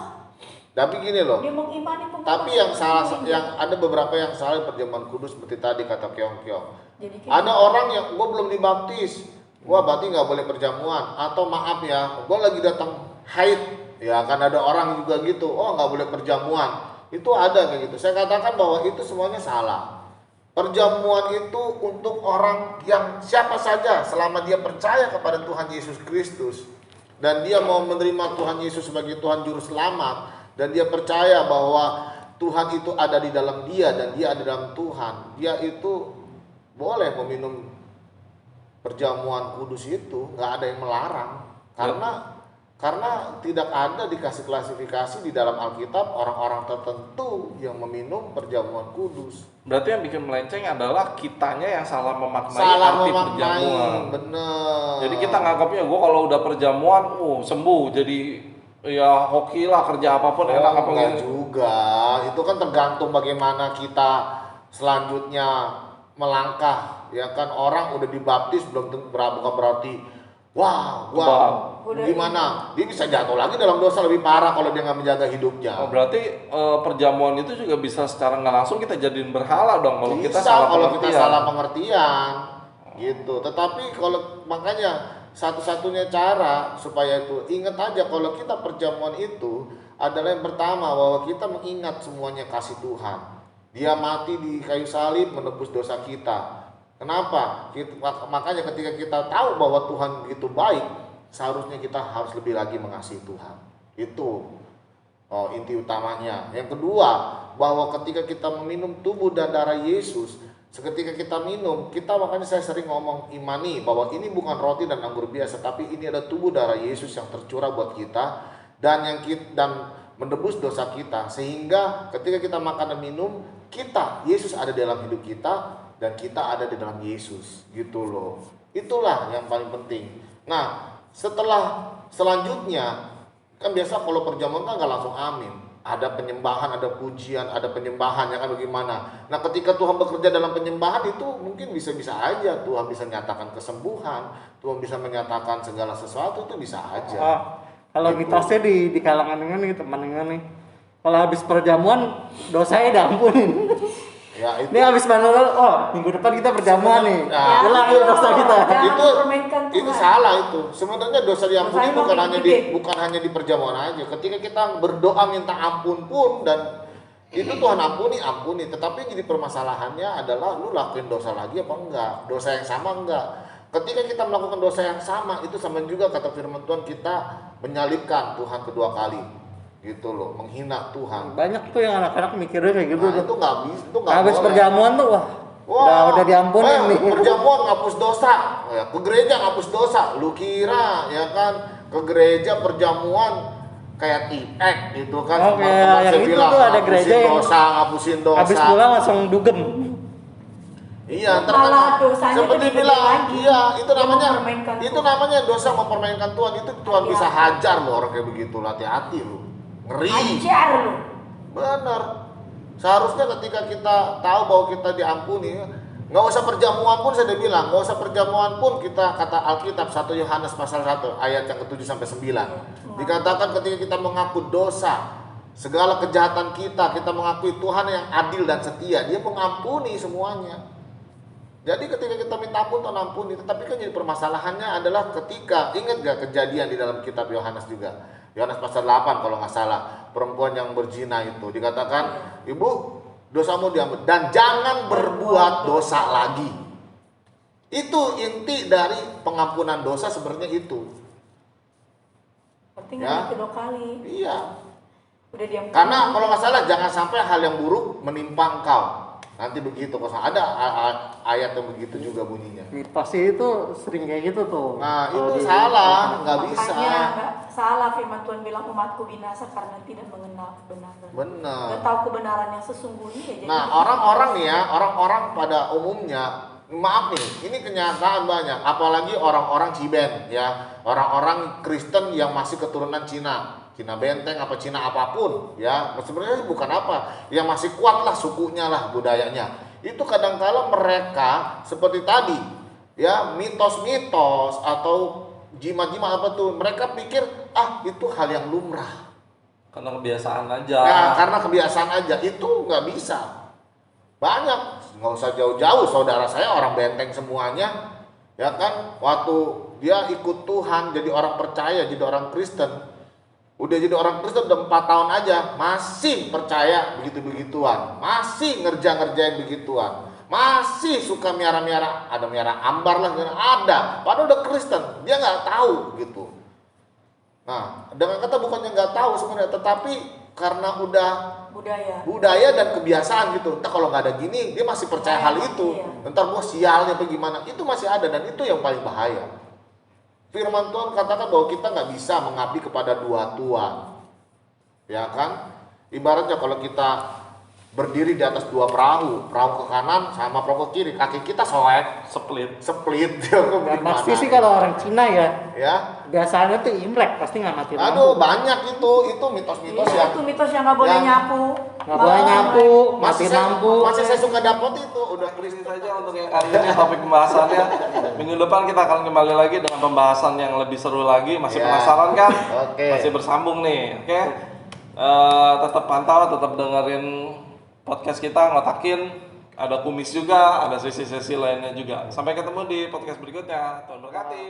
Tapi gini loh. Dia mengimani pengorbanan. Tapi yang salah, Tuhan. yang ada beberapa yang salah perjamuan kudus seperti tadi kata Keong-Keong. Jadi kayak Ada orang yang gua belum dibaptis, gua berarti nggak boleh perjamuan. Atau maaf ya, gua lagi datang haid, ya kan ada orang juga gitu. Oh nggak boleh perjamuan. Itu ada kayak gitu. Saya katakan bahwa itu semuanya salah. Perjamuan itu untuk orang yang siapa saja selama dia percaya kepada Tuhan Yesus Kristus dan dia mau menerima Tuhan Yesus sebagai Tuhan juru selamat dan dia percaya bahwa Tuhan itu ada di dalam dia dan dia ada dalam Tuhan, dia itu boleh meminum perjamuan kudus itu, nggak ada yang melarang karena tidak ada dikasih klasifikasi di dalam Alkitab orang-orang tertentu yang meminum perjamuan kudus. Berarti yang bikin melenceng adalah kitanya yang salah memaknai Salah arti memaknai, perjamuan. bener. Jadi kita nganggapnya gue kalau udah perjamuan, sembuh. Jadi ya hoki lah kerja apapun enak apa enggak gitu. juga. Itu kan tergantung bagaimana kita selanjutnya melangkah. Ya kan orang udah dibaptis belum tentu bukan berarti wow, Udah gimana? Dia bisa jatuh lagi dalam dosa lebih parah kalau dia nggak menjaga hidupnya. Oh, berarti perjamuan itu juga bisa secara nggak langsung kita jadiin berhala dong kalau kita Bisa salah kalau kita pengertian. salah pengertian gitu. Tetapi kalau makanya satu-satunya cara supaya itu ingat aja kalau kita perjamuan itu adalah yang pertama bahwa kita mengingat semuanya kasih Tuhan. Dia mati di kayu salib menebus dosa kita. Kenapa? Makanya ketika kita tahu bahwa Tuhan begitu baik, seharusnya kita harus lebih lagi mengasihi Tuhan. Itu inti utamanya. Yang kedua, bahwa ketika kita meminum tubuh dan darah Yesus, seketika kita minum, makanya saya sering ngomong imani bahwa ini bukan roti dan anggur biasa, tapi ini ada tubuh darah Yesus yang tercurah buat kita dan menebus dosa kita, sehingga ketika kita makan dan minum, Yesus ada dalam hidup kita dan kita ada di dalam Yesus, gitu loh. Itulah yang paling penting. Nah, selanjutnya kan biasa kalau perjamuan kan nggak langsung amin. Ada penyembahan, ada pujian, ada penyembahan, ya kan bagaimana. Nah ketika Tuhan bekerja dalam penyembahan itu mungkin bisa-bisa aja Tuhan bisa menyatakan kesembuhan, Tuhan bisa menyatakan segala sesuatu, itu bisa aja. Kalau Gitu. mitosnya di kalangan nih teman nih, kalau habis perjamuan dosanya diampunin. Ya itu. Ini habis manual, minggu depan kita perjamuan nih. Nah, hilang ya dosa kita. Jangan itu mempermainkan Tuhan. itu salah itu. Sebenarnya dosa diampuni Dosanya makin bukan hanya di perjamuan aja. Ketika kita berdoa minta ampun pun dan itu Tuhan ampuni. Tetapi yang jadi permasalahannya adalah lu lakuin dosa lagi apa enggak? Dosa yang sama enggak? Ketika kita melakukan dosa yang sama, itu sama juga kata firman Tuhan, kita menyalibkan Tuhan kedua kali. Gitu loh, menghina Tuhan. Banyak tuh yang anak-anak mikirnya kayak gitu Nah, tuh. itu nggak bisa, itu nggak Habis boleh. perjamuan tuh udah diampunin nih. Perjamuan ngapus dosa, ya, ke gereja ngapus dosa. Lu kira ya kan ke gereja perjamuan kayak tipek gitu kan? Oke, Teman-teman yang saya itu bilang, tuh ada ngapusin gereja yang ngapusin dosa. habis pulang langsung dugem. Iya, Malah dosanya seperti lebih gede bilang, lagi. iya, itu Dia namanya mempermainkan itu Tuhan. namanya dosa mempermainkan Tuhan. Itu Tuhan bisa Hati-hati. hajar lo orang kayak begitu, hati-hati lo. Ngeri. Ajar lu. Benar. Seharusnya ketika kita tahu bahwa kita diampuni, nggak usah perjamuan pun, saya udah bilang, nggak usah perjamuan pun, kita kata Alkitab 1 Yohanes pasal 1 ayat yang ke-7 sampai 9. Dikatakan ketika kita mengaku dosa, segala kejahatan kita mengakui Tuhan yang adil dan setia, Dia mengampuni semuanya. Jadi ketika kita minta ampun, Tuhan ampuni. Tetapi kan jadi permasalahannya adalah ketika, ingat gak kejadian di dalam kitab Yohanes juga, Yohanes pasal 8 kalau nggak salah, perempuan yang berzina itu dikatakan, ibu dosamu diampuni dan jangan berbuat dosa lagi. Itu inti dari pengampunan dosa sebenarnya itu. Penting Ya. kedua kali. Iya. Udah diampuni. Karena kalau nggak salah jangan sampai hal yang buruk menimpa engkau. Nanti begitu, kalau ada ayat yang begitu juga bunyinya. Mitosnya itu sering kayak gitu tuh. Nah Kalau itu di- salah, nggak bisa. Makanya nggak salah firman Tuhan bilang umatku binasa karena tidak mengenal kebenaran. Benar. Nggak tahu kebenaran yang sesungguhnya ya. Jadi Nah orang-orang nih ya, orang-orang pada umumnya, maaf nih, ini kenyataan banyak. Apalagi orang-orang Ciben ya, orang-orang Kristen yang masih keturunan Cina Benteng apa Cina apapun ya, sebenarnya bukan apa, yang masih kuat lah sukunya lah, budayanya. Itu kadang-kala mereka seperti tadi ya, mitos-mitos atau jimat-jimat apa tuh, mereka pikir itu hal yang lumrah. Karena kebiasaan aja. Nah, karena kebiasaan aja, itu nggak bisa. Banyak, nggak usah jauh-jauh, saudara saya orang Benteng semuanya, ya kan, waktu dia ikut Tuhan, jadi orang percaya, jadi orang Kristen, udah jadi orang Kristen udah 4 tahun aja, masih percaya begitu-begituan, masih ngerjain begituan, masih suka miara-miara, ada miara ambar lah, ada, padahal udah Kristen, dia nggak tahu gitu. Nah, dengan kata bukannya nggak tahu sebenarnya, tetapi karena udah budaya dan kebiasaan gitu. Entah kalau nggak ada gini, dia masih percaya hal itu. Iya. Entar gua sialnya bagaimana, itu masih ada dan itu yang paling bahaya. Firman Tuhan katakan bahwa kita nggak bisa mengabdi kepada dua tuan, ya kan? Ibaratnya kalau kita berdiri di atas dua perahu ke kanan sama perahu ke kiri, kaki kita soek, split. Dan pasti sih kalau orang Cina ya, biasanya tuh Imlek pasti nggak mati lampu. aduh banyak itu mitos-mitos Iya, yang itu mitos yang nggak boleh yang- nyapu. Nggak boleh nyapu, mati lampu. masih saya suka dapat itu udah Ini saja untuk yang kali ini topik pembahasannya. Minggu depan kita akan kembali lagi dengan pembahasan yang lebih seru lagi. Masih Ya. penasaran kan? Oke. Masih bersambung nih. Oke. Tetap pantau, tetap dengerin podcast kita, ngotakin. Ada kumis juga, ada sesi-sesi lainnya juga. Sampai ketemu di podcast berikutnya. Tuhan berkati.